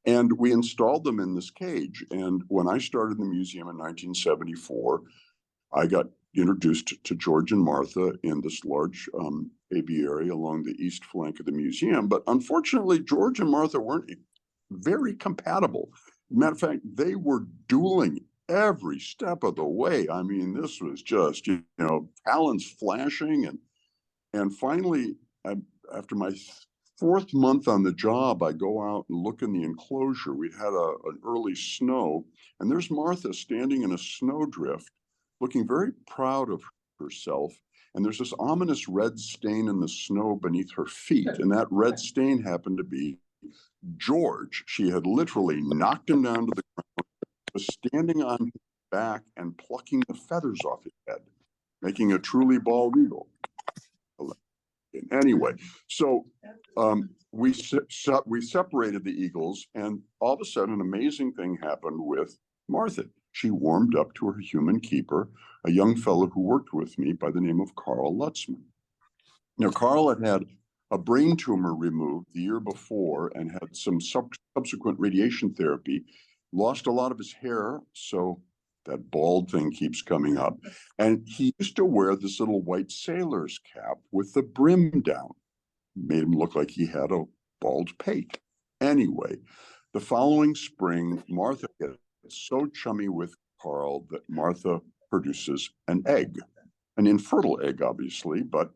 S1: And we installed them in this cage. And when I started the museum in 1974, I got introduced to George and Martha in this large aviary along the east flank of the museum. But unfortunately, George and Martha weren't very compatible. Matter of fact, they were dueling every step of the way. I mean, this was just, you know, talons flashing. And finally, after my 4th month on the job, I go out and look in the enclosure. We'd had an early snow, and there's Martha standing in a snowdrift, looking very proud of herself. And there's this ominous red stain in the snow beneath her feet. And that red stain happened to be George. She had literally knocked him down to the ground, was standing on his back and plucking the feathers off his head, making a truly bald eagle. Anyway, so we separated the eagles, and all of a sudden an amazing thing happened with Martha. She warmed up to her human keeper, a young fellow who worked with me by the name of Carl Lutzman. Now, Carl had a brain tumor removed the year before and had some subsequent radiation therapy, lost a lot of his hair, so that bald thing keeps coming up. And he used to wear this little white sailor's cap with the brim down. Made him look like he had a bald pate. Anyway, the following spring, Martha gets so chummy with Carl that Martha produces an egg, an infertile egg, obviously, but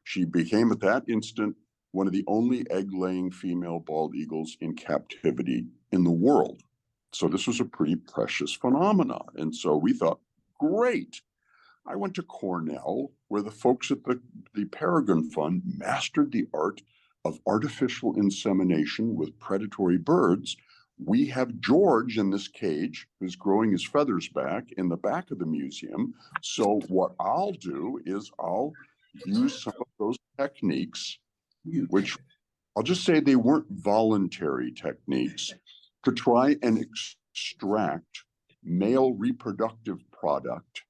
S1: she became at that instant one of the only egg-laying female bald eagles in captivity in the world. So this was a pretty precious phenomenon. And so we thought, great. I went to Cornell, where the folks at the Peregrine Fund mastered the art of artificial insemination with predatory birds. We have George in this cage who's growing his feathers back in the back of the museum. So what I'll do is I'll use some of those techniques, which I'll just say they weren't voluntary techniques, to try and extract male reproductive product.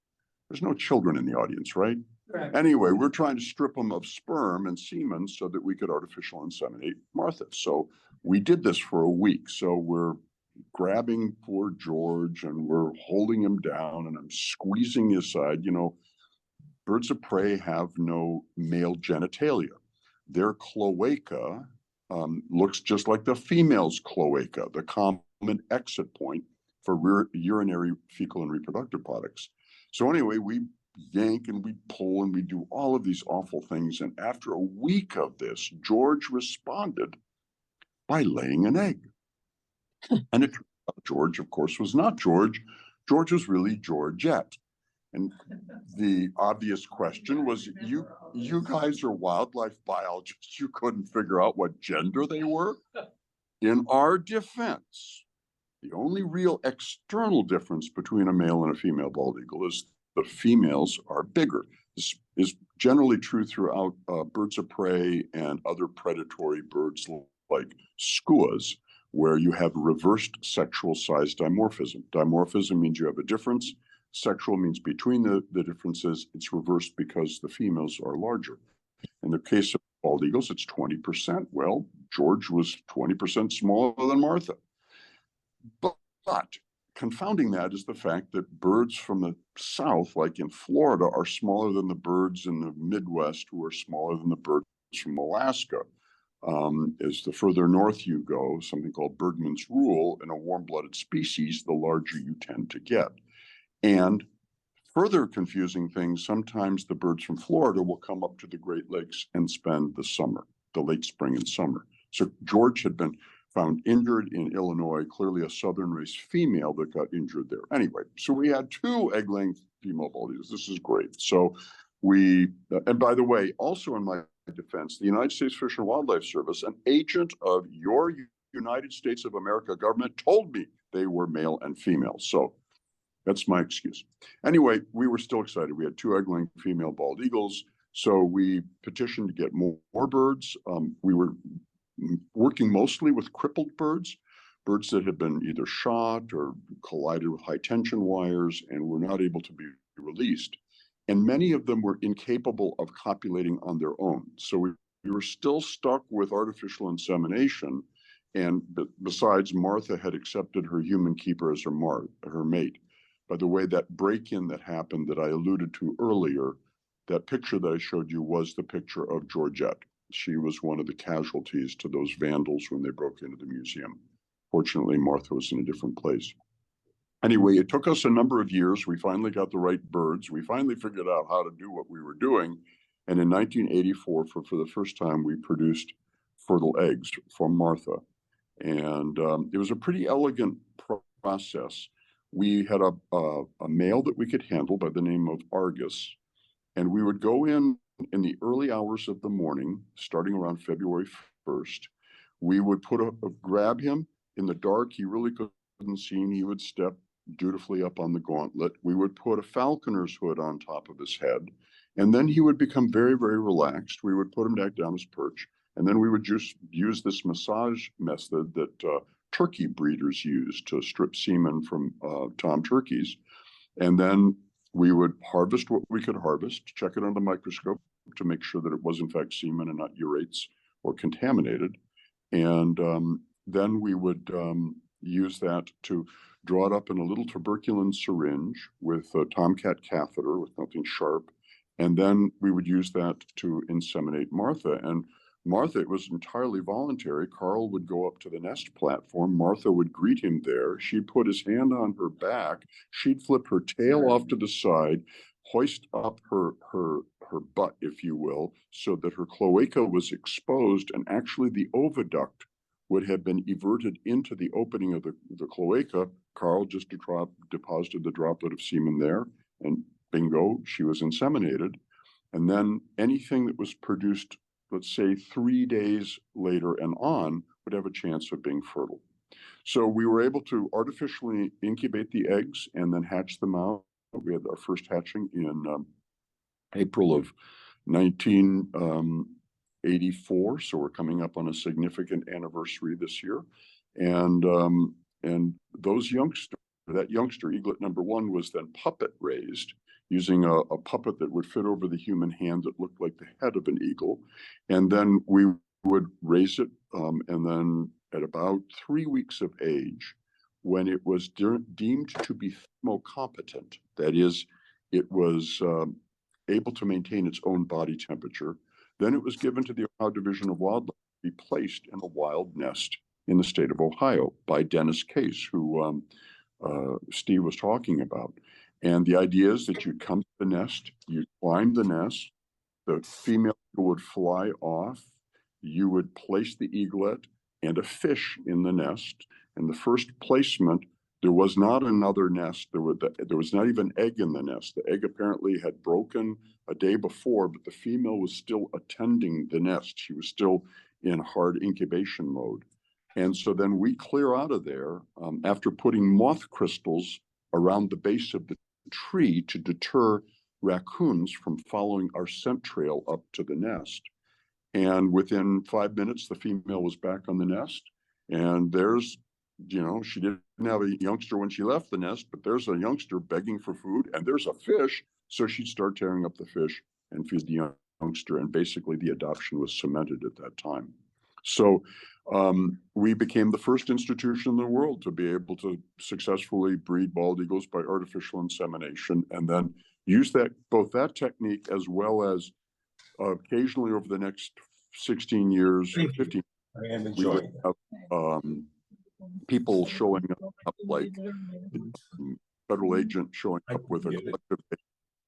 S1: There's no children in the audience, right?
S3: Correct.
S1: Anyway, we're trying to strip them of sperm and semen so that we could artificial inseminate Martha. So we did this for a week. So we're grabbing poor George and we're holding him down and I'm squeezing his side. You know, birds of prey have no male genitalia. Their cloaca looks just like the female's cloaca, the common exit point for urinary, fecal, and reproductive products. So anyway, we yank and we pull and we do all of these awful things. And after a week of this, George responded by laying an egg. And it turned out George, of course, was not George. George was really Georgette. And the obvious question was, you guys are wildlife biologists. You couldn't figure out what gender they were? In our defense, the only real external difference between a male and a female bald eagle is the females are bigger. This is generally true throughout birds of prey and other predatory birds like skuas, where you have reversed sexual size dimorphism. Dimorphism means you have a difference. Sexual means between the differences. It's reversed because the females are larger. In the case of bald eagles, it's 20%. Well, George was 20% smaller than Martha. But confounding that is the fact that birds from the south, like in Florida, are smaller than the birds in the Midwest, who are smaller than the birds from Alaska. As the further north you go, something called Bergman's rule, in a warm-blooded species, the larger you tend to get. And further confusing things, sometimes the birds from Florida will come up to the Great Lakes and spend the summer, the late spring and summer. So George had been found injured in Illinois, clearly a southern race female that got injured there. Anyway, so we had 2 egg-laying female bald eagles. This is great. So and by the way, also in my defense, the United States Fish and Wildlife Service, an agent of your United States of America government, told me they were male and female. So that's my excuse. Anyway, we were still excited. We had 2 egg-laying female bald eagles. So we petitioned to get more birds. We were working mostly with crippled birds that had been either shot or collided with high tension wires and were not able to be released. And many of them were incapable of copulating on their own. So we were still stuck with artificial insemination. And besides, Martha had accepted her human keeper as her mate. By the way, that break-in that happened that I alluded to earlier, that picture that I showed you was the picture of Georgette. She was one of the casualties to those vandals when they broke into the museum. Fortunately, Martha was in a different place. Anyway, it took us a number of years. We finally got the right birds. We finally figured out how to do what we were doing. And in 1984, for the first time, we produced fertile eggs from Martha. And it was a pretty elegant process. We had a male that we could handle by the name of Argus. And we would go in the early hours of the morning, starting around February 1st. We would grab him in the dark. He really couldn't see him. He would step dutifully up on the gauntlet. We would put a falconer's hood on top of his head, And then he would become very, very relaxed. We would put him back down his perch. And then we would just use this massage method that turkey breeders use to strip semen from tom turkeys. And then we would harvest what we could harvest, check it under the microscope to make sure that it was in fact semen and not urates or contaminated. And then we would use that to draw it up in a little tuberculin syringe with a tomcat catheter with nothing sharp. And then we would use that to inseminate Martha. And Martha, it was entirely voluntary. Carl would go up to the nest platform. Martha would greet him there. She'd put his hand on her back. She'd flip her tail off to the side, hoist up her butt, if you will, so that her cloaca was exposed, and actually the oviduct would have been everted into the opening of the cloaca. Carl just deposited the droplet of semen there, and bingo, she was inseminated. And then anything that was produced, let's say 3 days later and on, would have a chance of being fertile. So we were able to artificially incubate the eggs and then hatch them out. We had our first hatching in April of 1984. So we're coming up on a significant anniversary this year. And those that youngster, eaglet number 1, was then puppet raised using a puppet that would fit over the human hand that looked like the head of an eagle. And then we would raise it. And then at about 3 weeks of age, when it was deemed to be thermocompetent, that is, it was able to maintain its own body temperature, then it was given to the Ohio Division of Wildlife to be placed in a wild nest in the state of Ohio by Dennis Case, who Steve was talking about. And the idea is that you come to the nest, you climb the nest, the female would fly off, you would place the eaglet and a fish in the nest. And the first placement, there was not another nest. There was not even egg in the nest. The egg apparently had broken a day before, but the female was still attending the nest. She was still in hard incubation mode. And so then we clear out of there after putting moth crystals around the base of the tree to deter raccoons from following our scent trail up to the nest. And within 5 minutes, the female was back on the nest. And there's, she didn't have a youngster when she left the nest, but there's a youngster begging for food, and there's a fish. So she'd start tearing up the fish and feed the youngster. And basically the adoption was cemented at that time. So we became the first institution in the world to be able to successfully breed bald eagles by artificial insemination, and then use both that technique as well as occasionally over the next 16 years, 15, we would have people showing up, like federal agent showing up with a collective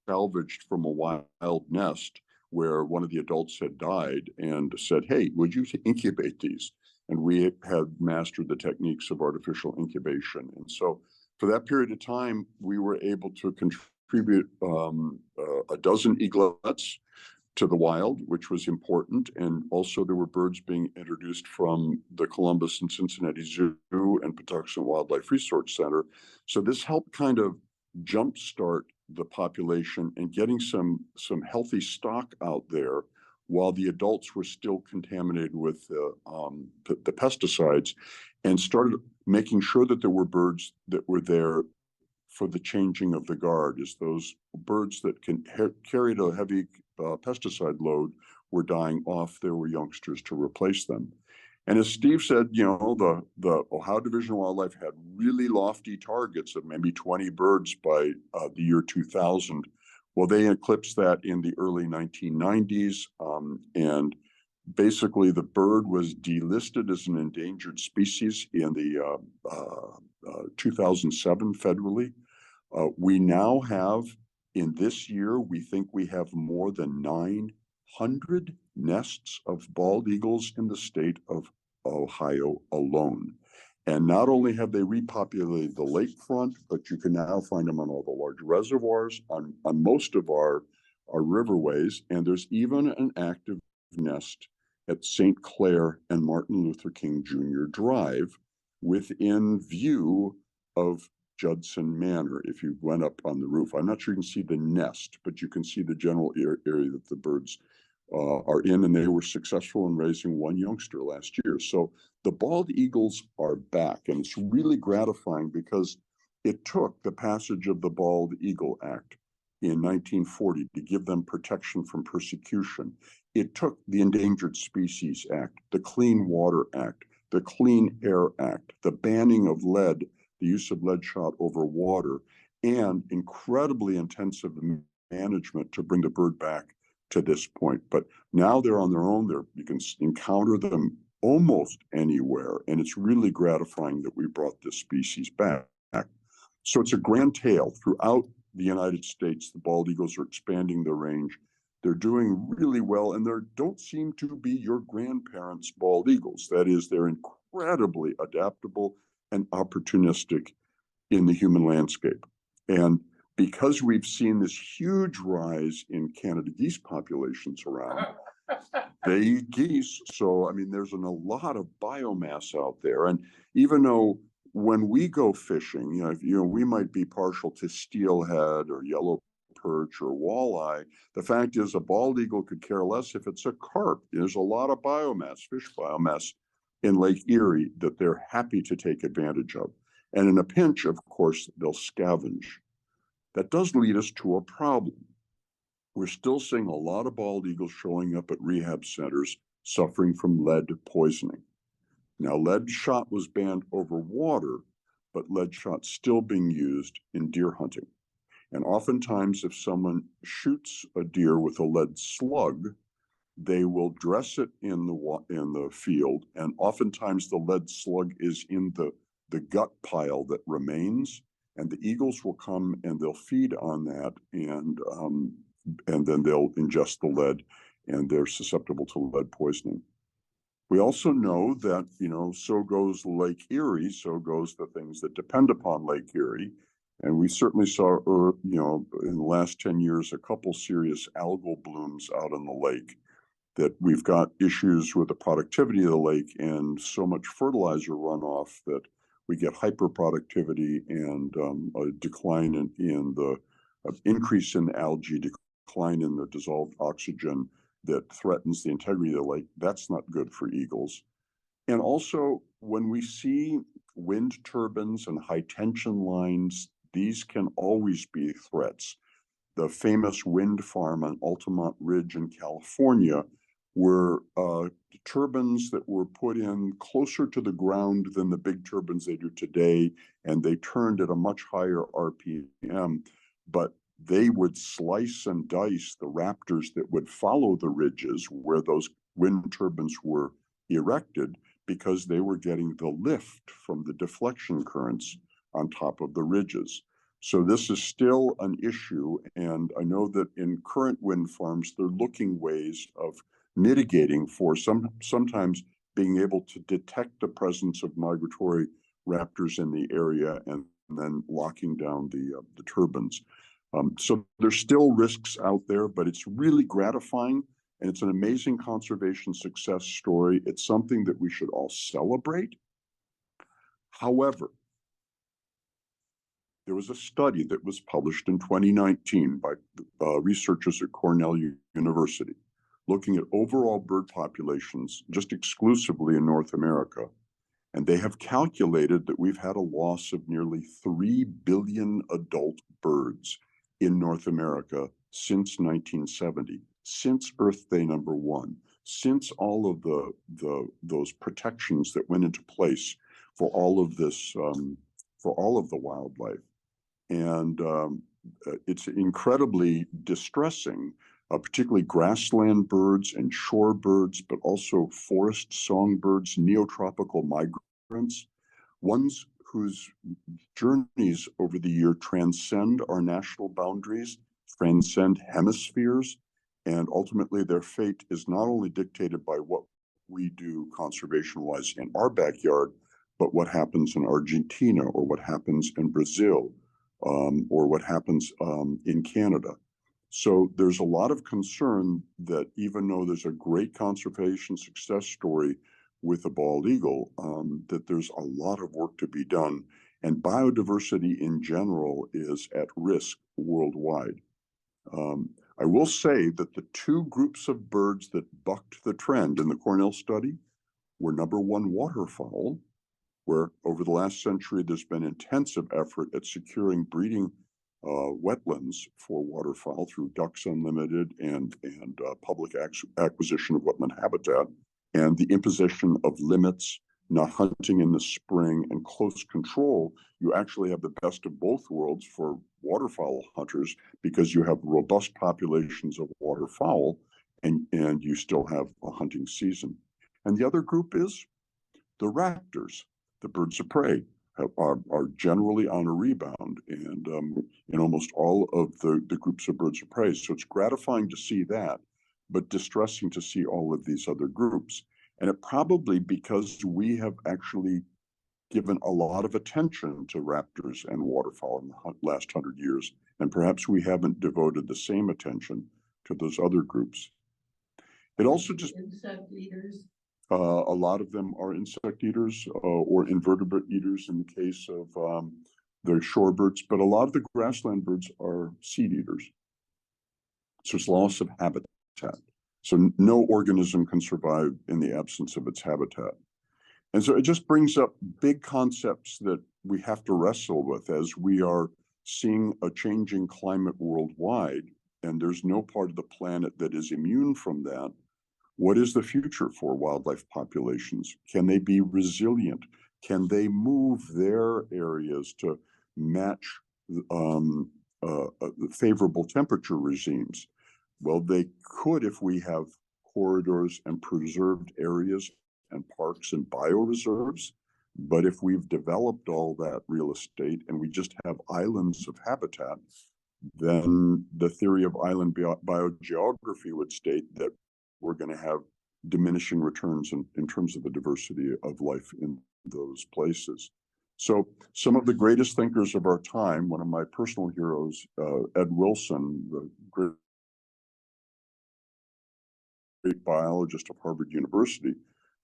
S1: salvaged from a wild nest where one of the adults had died, and said, "Hey, would you incubate these?" And we had mastered the techniques of artificial incubation. And so for that period of time, we were able to contribute a dozen eaglets to the wild, which was important. And also there were birds being introduced from the Columbus and Cincinnati Zoo and Patuxent Wildlife Research Center. So this helped kind of jumpstart the population and getting some healthy stock out there while the adults were still contaminated with the pesticides, and started making sure that there were birds that were there for the changing of the guard, as those birds that carried a heavy pesticide load were dying off. There were youngsters to replace them. And as Steve said, the Ohio Division of Wildlife had really lofty targets of maybe 20 birds by the year 2000. Well, they eclipsed that in the early 1990s. And basically the bird was delisted as an endangered species in the 2007 federally. We now have, in this year, we think we have more than 900 nests of bald eagles in the state of Ohio alone. And not only have they repopulated the lakefront, but you can now find them on all the large reservoirs, on most of our riverways. And there's even an active nest at St. Clair and Martin Luther King Jr. Drive within view of Judson Manor. If you went up on the roof, I'm not sure you can see the nest, but you can see the general area that the birds are in, and they were successful in raising one youngster last year. So the bald eagles are back, and it's really gratifying because it took the passage of the Bald Eagle Act in 1940 to give them protection from persecution. It took the Endangered Species Act, the Clean Water Act, the Clean Air Act, the banning of lead, the use of lead shot over water, and incredibly intensive management to bring the bird back to this point. But now they're on their own. You can encounter them almost anywhere, and it's really gratifying that we brought this species back. So it's a grand tale throughout the United States. The bald eagles are expanding their range. They're doing really well, and they don't seem to be your grandparents' bald eagles. That is, they're incredibly adaptable and opportunistic in the human landscape. And because we've seen this huge rise in Canada geese populations around, they eat geese. So, I mean, there's a lot of biomass out there. And even though when we go fishing, we might be partial to steelhead or yellow perch or walleye, the fact is a bald eagle could care less if it's a carp. There's a lot of biomass, fish biomass in Lake Erie that they're happy to take advantage of. And in a pinch, of course, they'll scavenge. That does lead us to a problem. We're still seeing a lot of bald eagles showing up at rehab centers suffering from lead poisoning. Now, lead shot was banned over water, but lead shot's still being used in deer hunting. And oftentimes, if someone shoots a deer with a lead slug, they will dress it in the field, and oftentimes the lead slug is in the gut pile that remains, and the eagles will come and they'll feed on that, and then they'll ingest the lead, and they're susceptible to lead poisoning. We also know that, so goes Lake Erie, so goes the things that depend upon Lake Erie. And we certainly saw, in the last 10 years, a couple serious algal blooms out in the lake, that we've got issues with the productivity of the lake and so much fertilizer runoff that we get hyperproductivity and a decline in the increase in the algae, decline in the dissolved oxygen that threatens the integrity of the lake. That's not good for eagles. And also, when we see wind turbines and high tension lines, these can always be threats. The famous wind farm on Altamont Ridge in California were turbines that were put in closer to the ground than the big turbines they do today, and they turned at a much higher RPM, but they would slice and dice the raptors that would follow the ridges where those wind turbines were erected, because they were getting the lift from the deflection currents on top of the ridges. So this is still an issue, and I know that in current wind farms, they're looking ways of mitigating for sometimes being able to detect the presence of migratory raptors in the area and then locking down the turbines. So there's still risks out there, but it's really gratifying, and it's an amazing conservation success story. It's something that we should all celebrate. However, there was a study that was published in 2019 by researchers at Cornell University, looking at overall bird populations just exclusively in North America. And they have calculated that we've had a loss of nearly 3 billion adult birds in North America since 1970, since Earth Day #1, since all of those protections that went into place for all of this, for all of the wildlife. And it's incredibly distressing, particularly grassland birds and shorebirds, but also forest songbirds, neotropical migrants, ones whose journeys over the year transcend our national boundaries, transcend hemispheres, and ultimately their fate is not only dictated by what we do conservation-wise in our backyard, but what happens in Argentina, or what happens in Brazil, or what happens in Canada. So there's a lot of concern that even though there's a great conservation success story with the bald eagle, that there's a lot of work to be done. And biodiversity in general is at risk worldwide. I will say that the two groups of birds that bucked the trend in the Cornell study were number one, waterfowl, where over the last century, there's been intensive effort at securing breeding wetlands for waterfowl through Ducks Unlimited and public acquisition of wetland habitat, and the imposition of limits, not hunting in the spring, and close control. You actually have the best of both worlds for waterfowl hunters because you have robust populations of waterfowl and you still have a hunting season. And the other group is the raptors, the birds of prey, are generally on a rebound and in almost all of the groups of birds of prey. So it's gratifying to see that, but distressing to see all of these other groups. And it probably because we have actually given a lot of attention to raptors and waterfowl in the last 100 years, and perhaps we haven't devoted the same attention to those other groups. It also just
S3: insect eaters.
S1: A lot of them are insect eaters or invertebrate eaters in the case of the shorebirds, but a lot of the grassland birds are seed eaters. So it's loss of habitat. So no organism can survive in the absence of its habitat. And so it just brings up big concepts that we have to wrestle with as we are seeing a changing climate worldwide, and there's no part of the planet that is immune from that. What is the future for wildlife populations? Can they be resilient? Can they move their areas to match favorable temperature regimes? Well, they could if we have corridors and preserved areas and parks and bioreserves. But if we've developed all that real estate and we just have islands of habitat, then the theory of island biogeography would state that we're going to have diminishing returns in terms of the diversity of life in those places. So some of the greatest thinkers of our time, one of my personal heroes, Ed Wilson, the great biologist of Harvard University,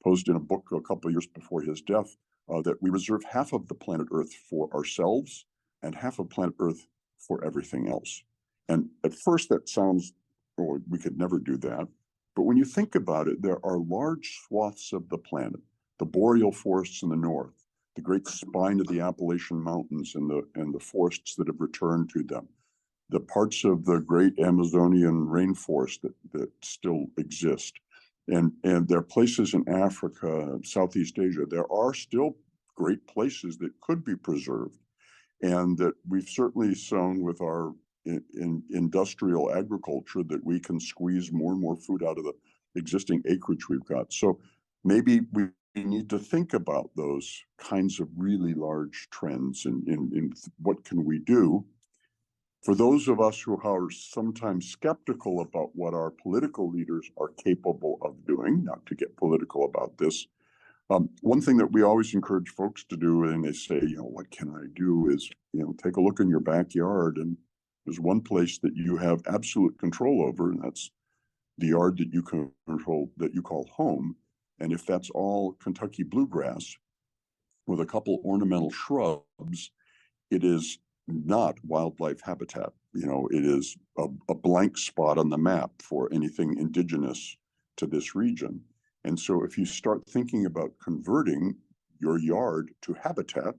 S1: posed in a book a couple of years before his death that we reserve half of the planet Earth for ourselves and half of planet Earth for everything else. And at first that sounds, oh, we could never do that. But when you think about it, there are large swaths of the planet, the boreal forests in the north, the great spine of the Appalachian Mountains and the forests that have returned to them, the parts of the great Amazonian rainforest that still exist. And there are places in Africa, Southeast Asia, there are still great places that could be preserved and that we've certainly shown with our in industrial agriculture that we can squeeze more and more food out of the existing acreage we've got. So maybe we need to think about those kinds of really large trends and in what can we do. For those of us who are sometimes skeptical about what our political leaders are capable of doing, not to get political about this, one thing that we always encourage folks to do, and they say, what can I do, is, take a look in your backyard, and there's one place that you have absolute control over, and that's the yard that you control, that you call home. And if that's all Kentucky bluegrass with a couple ornamental shrubs, it is not wildlife habitat. It is a blank spot on the map for anything indigenous to this region. And so if you start thinking about converting your yard to habitat,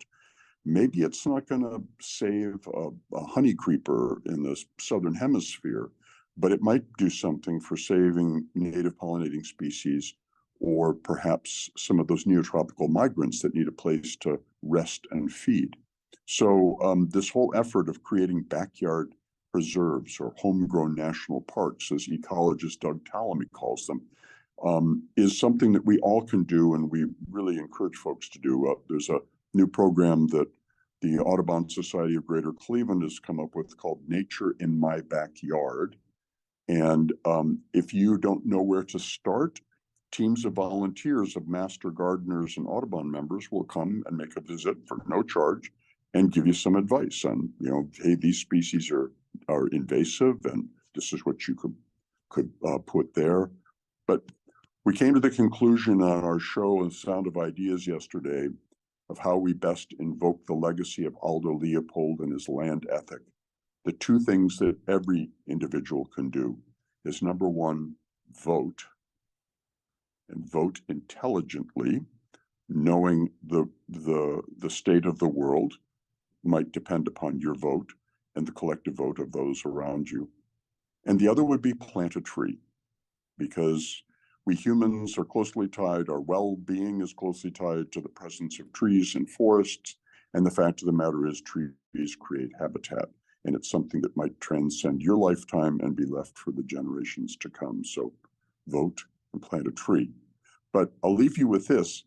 S1: maybe it's not going to save a honey creeper in the southern hemisphere, but it might do something for saving native pollinating species or perhaps some of those neotropical migrants that need a place to rest and feed. So this whole effort of creating backyard preserves or homegrown national parks, as ecologist Doug Tallamy calls them, is something that we all can do, and we really encourage folks to do. There's a new program that the Audubon Society of Greater Cleveland has come up with called Nature in My Backyard. And if you don't know where to start, teams of volunteers of master gardeners and Audubon members will come and make a visit for no charge and give you some advice on, hey, these species are invasive and this is what you could put there. But we came to the conclusion on our show, The Sound of Ideas, yesterday, of how we best invoke the legacy of Aldo Leopold and his land ethic, the two things that every individual can do is, number one, vote, and vote intelligently, knowing the state of the world might depend upon your vote and the collective vote of those around you. And the other would be plant a tree, because we humans are closely tied, our well-being is closely tied to the presence of trees and forests. And the fact of the matter is, trees create habitat, and it's something that might transcend your lifetime and be left for the generations to come. So vote and plant a tree. But I'll leave you with this.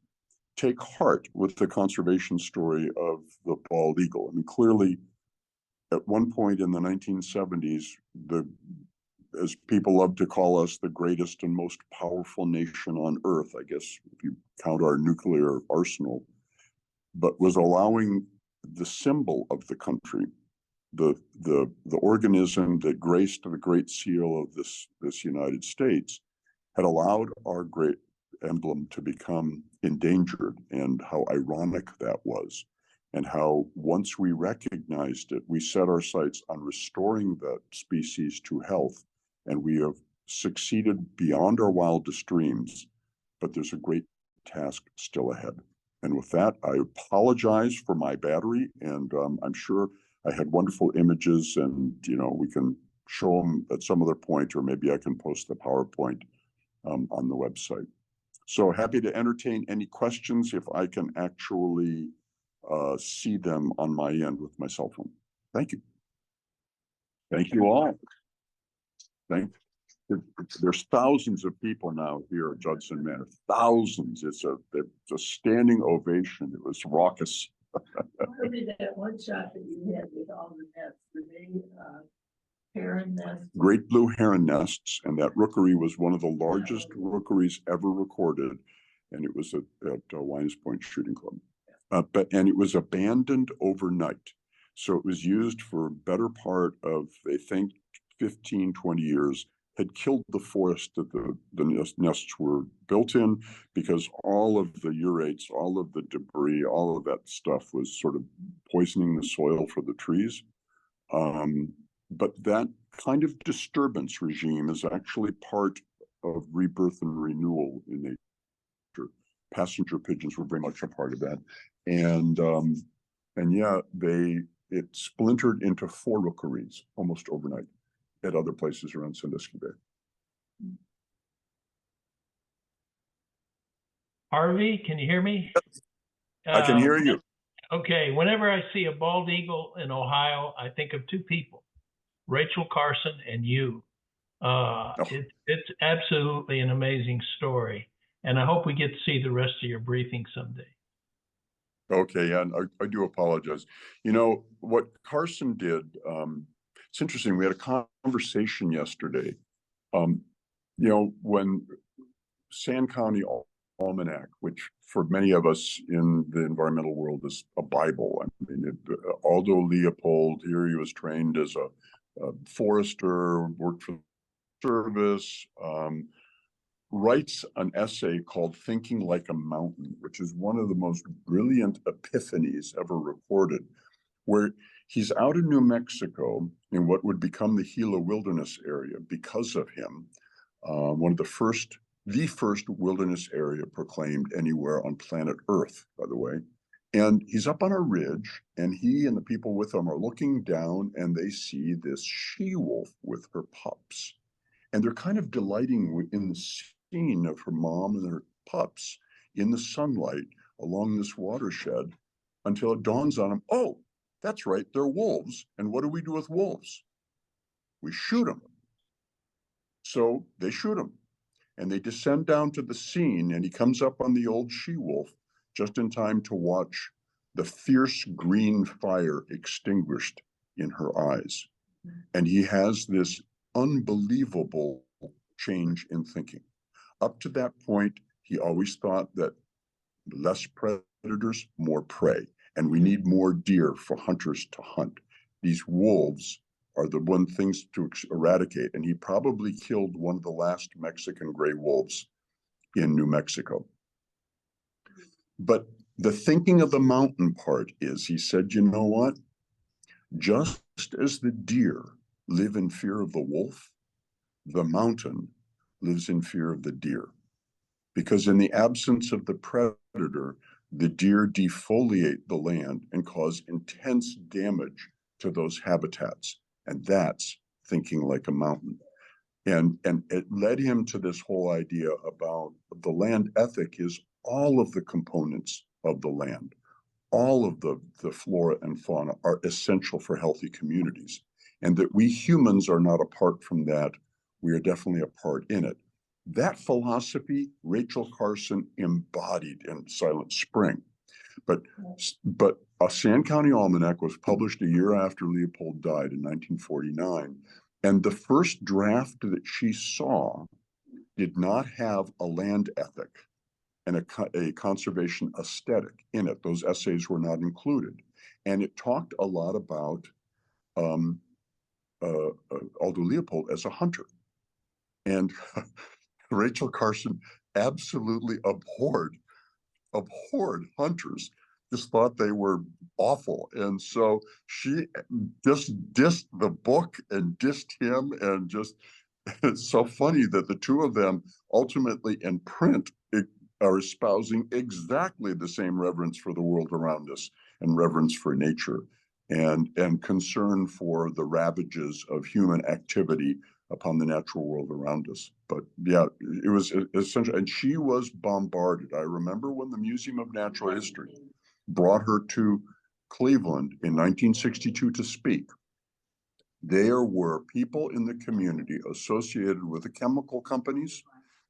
S1: Take heart with the conservation story of the bald eagle. I mean, clearly, at one point in the 1970s, as people love to call us, the greatest and most powerful nation on earth, I guess, if you count our nuclear arsenal, but was allowing the symbol of the country, the organism that graced the great seal of this United States, had allowed our great emblem to become endangered, and how ironic that was, and how once we recognized it, we set our sights on restoring that species to health, and we have succeeded beyond our wildest dreams, but there's a great task still ahead. And with that, I apologize for my battery, and I'm sure I had wonderful images, and we can show them at some other point, or maybe I can post the PowerPoint on the website. So happy to entertain any questions if I can actually see them on my end with my cell phone. Thank you. Thank you all. There's thousands of people now here at Judson Manor. Thousands. It's a standing ovation. It was raucous.
S3: Maybe that one shot that you had with all the nests, were they heron nests?
S1: Great blue heron nests, and that rookery was one of the largest rookeries ever recorded, and it was at Winous Point Shooting Club. And it was abandoned overnight, so it was used for a better part of, I think, 15, 20 years. Had killed the forest that the nests were built in, because all of the urates, all of the debris, all of that stuff was sort of poisoning the soil for the trees. But that kind of disturbance regime is actually part of rebirth and renewal in nature. Passenger pigeons were very much a part of that. And yeah, it splintered into 4 rookeries almost overnight at other places around Sandusky Bay.
S5: Harvey, can you hear me?
S1: I can hear you.
S5: Okay, whenever I see a bald eagle in Ohio, I think of 2 people, Rachel Carson and you. It's absolutely an amazing story, and I hope we get to see the rest of your briefing someday. Okay,
S1: yeah, I do apologize. What Carson did, it's interesting, we had a conversation yesterday. When Sand County Almanac, which for many of us in the environmental world is a Bible. I mean, Aldo Leopold, here he was trained as a forester, worked for the service, writes an essay called Thinking Like a Mountain, which is one of the most brilliant epiphanies ever recorded, where he's out in New Mexico in what would become the Gila Wilderness area because of him, one of the first wilderness area proclaimed anywhere on planet Earth, by the way. And he's up on a ridge, and he and the people with him are looking down, and they see this she-wolf with her pups. And they're kind of delighting in the scene of her mom and her pups in the sunlight along this watershed, until it dawns on them, oh, that's right, they're wolves. And what do we do with wolves? We shoot them. So they shoot him. And they descend down to the scene, and he comes up on the old she-wolf just in time to watch the fierce green fire extinguished in her eyes. And he has this unbelievable change in thinking. Up to that point, he always thought that less predators, more prey, and we need more deer for hunters to hunt. These wolves are the one things to eradicate, and he probably killed one of the last Mexican gray wolves in New Mexico. But The thinking of the mountain part is, he said, you know what? Just as the deer live in fear of the wolf, the mountain lives in fear of the deer. Because in the absence of the predator, the deer defoliate the land and cause intense damage to those habitats. And that's thinking like a mountain. And it led him to this whole idea about the land ethic is all of the components of the land. All of the flora and fauna are essential for healthy communities. And that we humans are not apart from that. We are definitely a part in it. That philosophy, Rachel Carson embodied in Silent Spring. But a Sand County Almanac was published a year after Leopold died in 1949. And the first draft that she saw did not have a land ethic and a conservation aesthetic in it. Those essays were not included. And it talked a lot about Aldo Leopold as a hunter. And Rachel Carson absolutely abhorred hunters, just thought they were awful. And so she just dissed the book and dissed him, and just, it's so funny that the two of them ultimately in print are espousing exactly the same reverence for the world around us and reverence for nature and concern for the ravages of human activity upon the natural world around us. But yeah, it was essential. And she was bombarded. I remember when the Museum of Natural History brought her to Cleveland in 1962 to speak. There were people in the community associated with the chemical companies,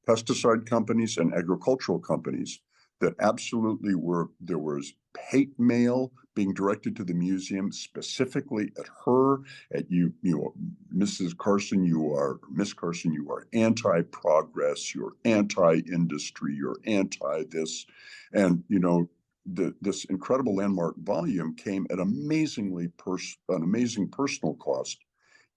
S1: pesticide companies, and agricultural companies that absolutely were, there was hate mail being directed to the museum, specifically at her, at you know, Mrs. Carson, Miss Carson, you are anti-progress, you're anti-industry, you're anti-this. And, you know, this incredible landmark volume came at an amazing personal cost.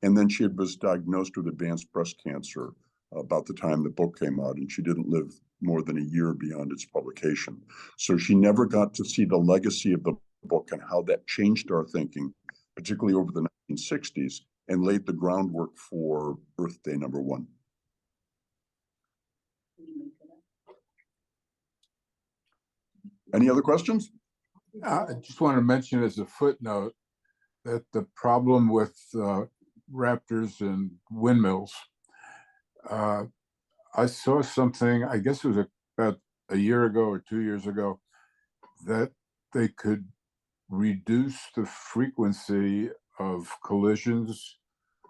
S1: And then she was diagnosed with advanced breast cancer about the time the book came out, and she didn't live more than a year beyond its publication. So she never got to see the legacy of the book and how that changed our thinking, particularly over the 1960s, and laid the groundwork for Earth Day #1. Any other questions?
S6: I just want to mention as a footnote that the problem with raptors and windmills, I saw something, I guess it was about a year ago or 2 years ago, that they could reduce the frequency of collisions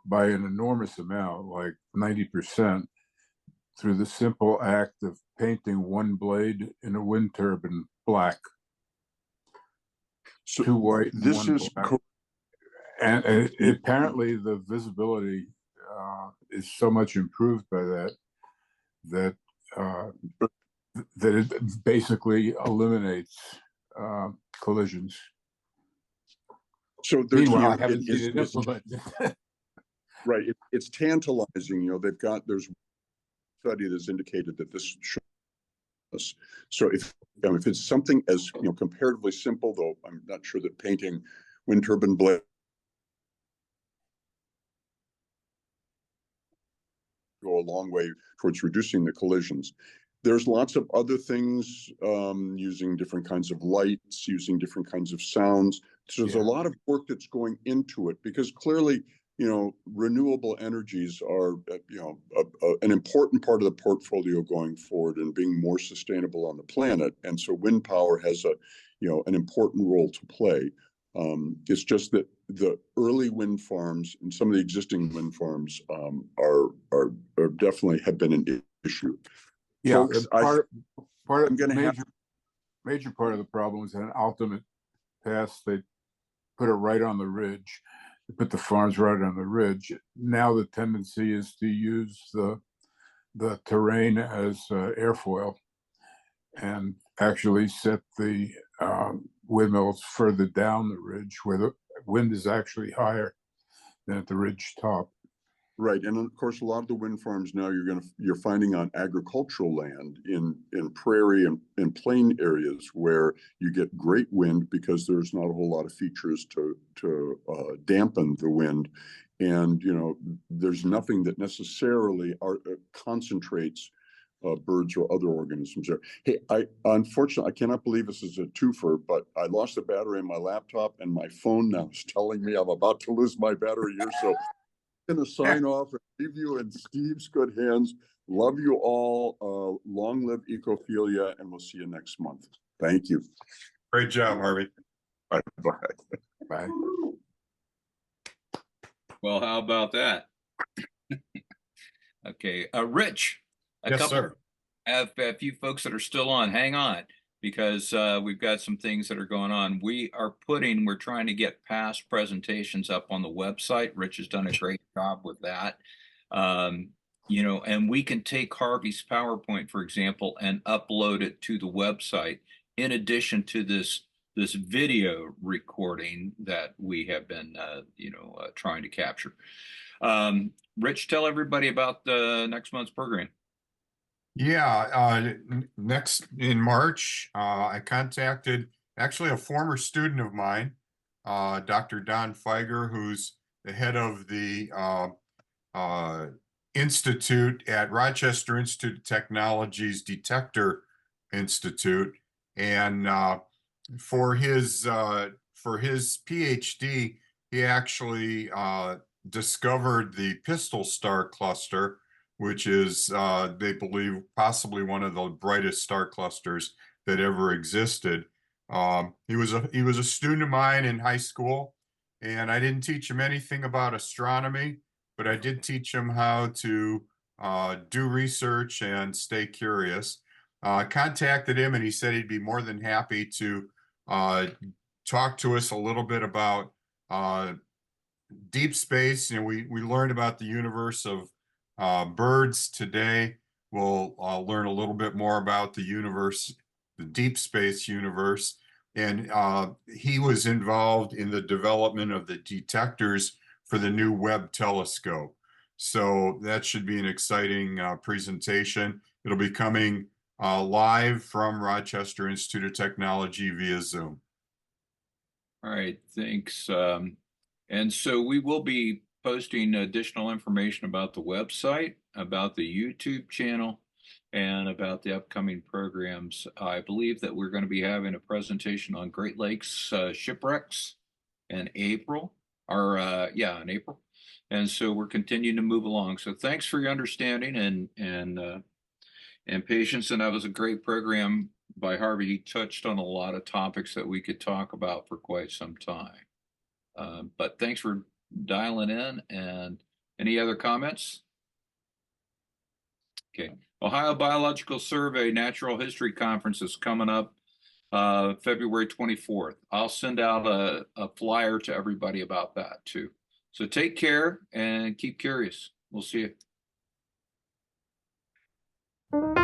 S6: by an enormous amount, like 90%, through the simple act of painting one blade in a wind turbine black.
S1: So
S6: two white and
S1: this
S6: one
S1: is
S6: black. And apparently the visibility is so much improved by that it basically eliminates collisions.
S1: so there's
S6: Meanwhile, I haven't seen it implemented.
S1: Right, it's tantalizing. You know, there's a study that's indicated that this shows us. So if it's something as, you know, comparatively simple, though I'm not sure that painting wind turbine blade go a long way towards reducing the collisions. There's lots of other things, using different kinds of lights, using different kinds of sounds. So there's a lot of work that's going into it, because clearly, you know, renewable energies are, you know, an important part of the portfolio going forward and being more sustainable on the planet. And so wind power has an important role to play. It's just that the early wind farms and some of the existing wind farms are definitely have been an issue.
S6: Yeah,
S1: Folks,
S6: major part of the problem is an ultimate pass. They put it right on the ridge. They put the farms right on the ridge. Now the tendency is to use the terrain as airfoil and actually set the windmills further down the ridge where the wind is actually higher than at the ridge top.
S1: Right, and of course, a lot of the wind farms now you're finding on agricultural land in prairie and plain areas where you get great wind because there's not a whole lot of features to dampen the wind, and there's nothing that necessarily concentrates birds or other organisms there. Hey, unfortunately I cannot believe this is a twofer, but I lost the battery in my laptop, and my phone now is telling me I'm about to lose my battery here, so going to sign off and leave you in Steve's good hands. Love you all. Long live Ecophilia, and we'll see you next month. Thank you.
S4: Great job, Harvey.
S1: Bye.
S6: Bye.
S2: Well, how about that? Okay, Rich,
S4: Yes, sir.
S2: have a few folks that are still on. Hang on, because we've got some things that are going on. We're trying to get past presentations up on the website. Rich has done a great job with that. And we can take Harvey's PowerPoint, for example, and upload it to the website in addition to this video recording that we have been trying to capture. Rich, tell everybody about the next month's program.
S4: Yeah, next in March, I contacted actually a former student of mine, Dr. Don Feiger, who's the head of the institute at Rochester Institute of Technology's Detector Institute, and for his PhD, he actually discovered the pistol star cluster, which is, they believe, possibly one of the brightest star clusters that ever existed. He was a student of mine in high school, and I didn't teach him anything about astronomy, but I did teach him how to do research and stay curious. Contacted him, and he said he'd be more than happy to talk to us a little bit about deep space. We learned about the universe of birds today. We'll learn a little bit more about the universe, the deep space universe. And he was involved in the development of the detectors for the new Webb telescope. So that should be an exciting presentation. It'll be coming live from Rochester Institute of Technology via Zoom.
S2: All right, thanks. And so we will be posting additional information about the website, about the YouTube channel, and about the upcoming programs. I believe that we're going to be having a presentation on Great Lakes shipwrecks in April, in April. And so we're continuing to move along. So thanks for your understanding and patience. And that was a great program by Harvey. He touched on a lot of topics that we could talk about for quite some time. But thanks for dialing in. And any other comments? Okay. Ohio Biological Survey Natural History Conference is coming up February 24th. I'll send out a flyer to everybody about that too. So take care and keep curious. We'll see you.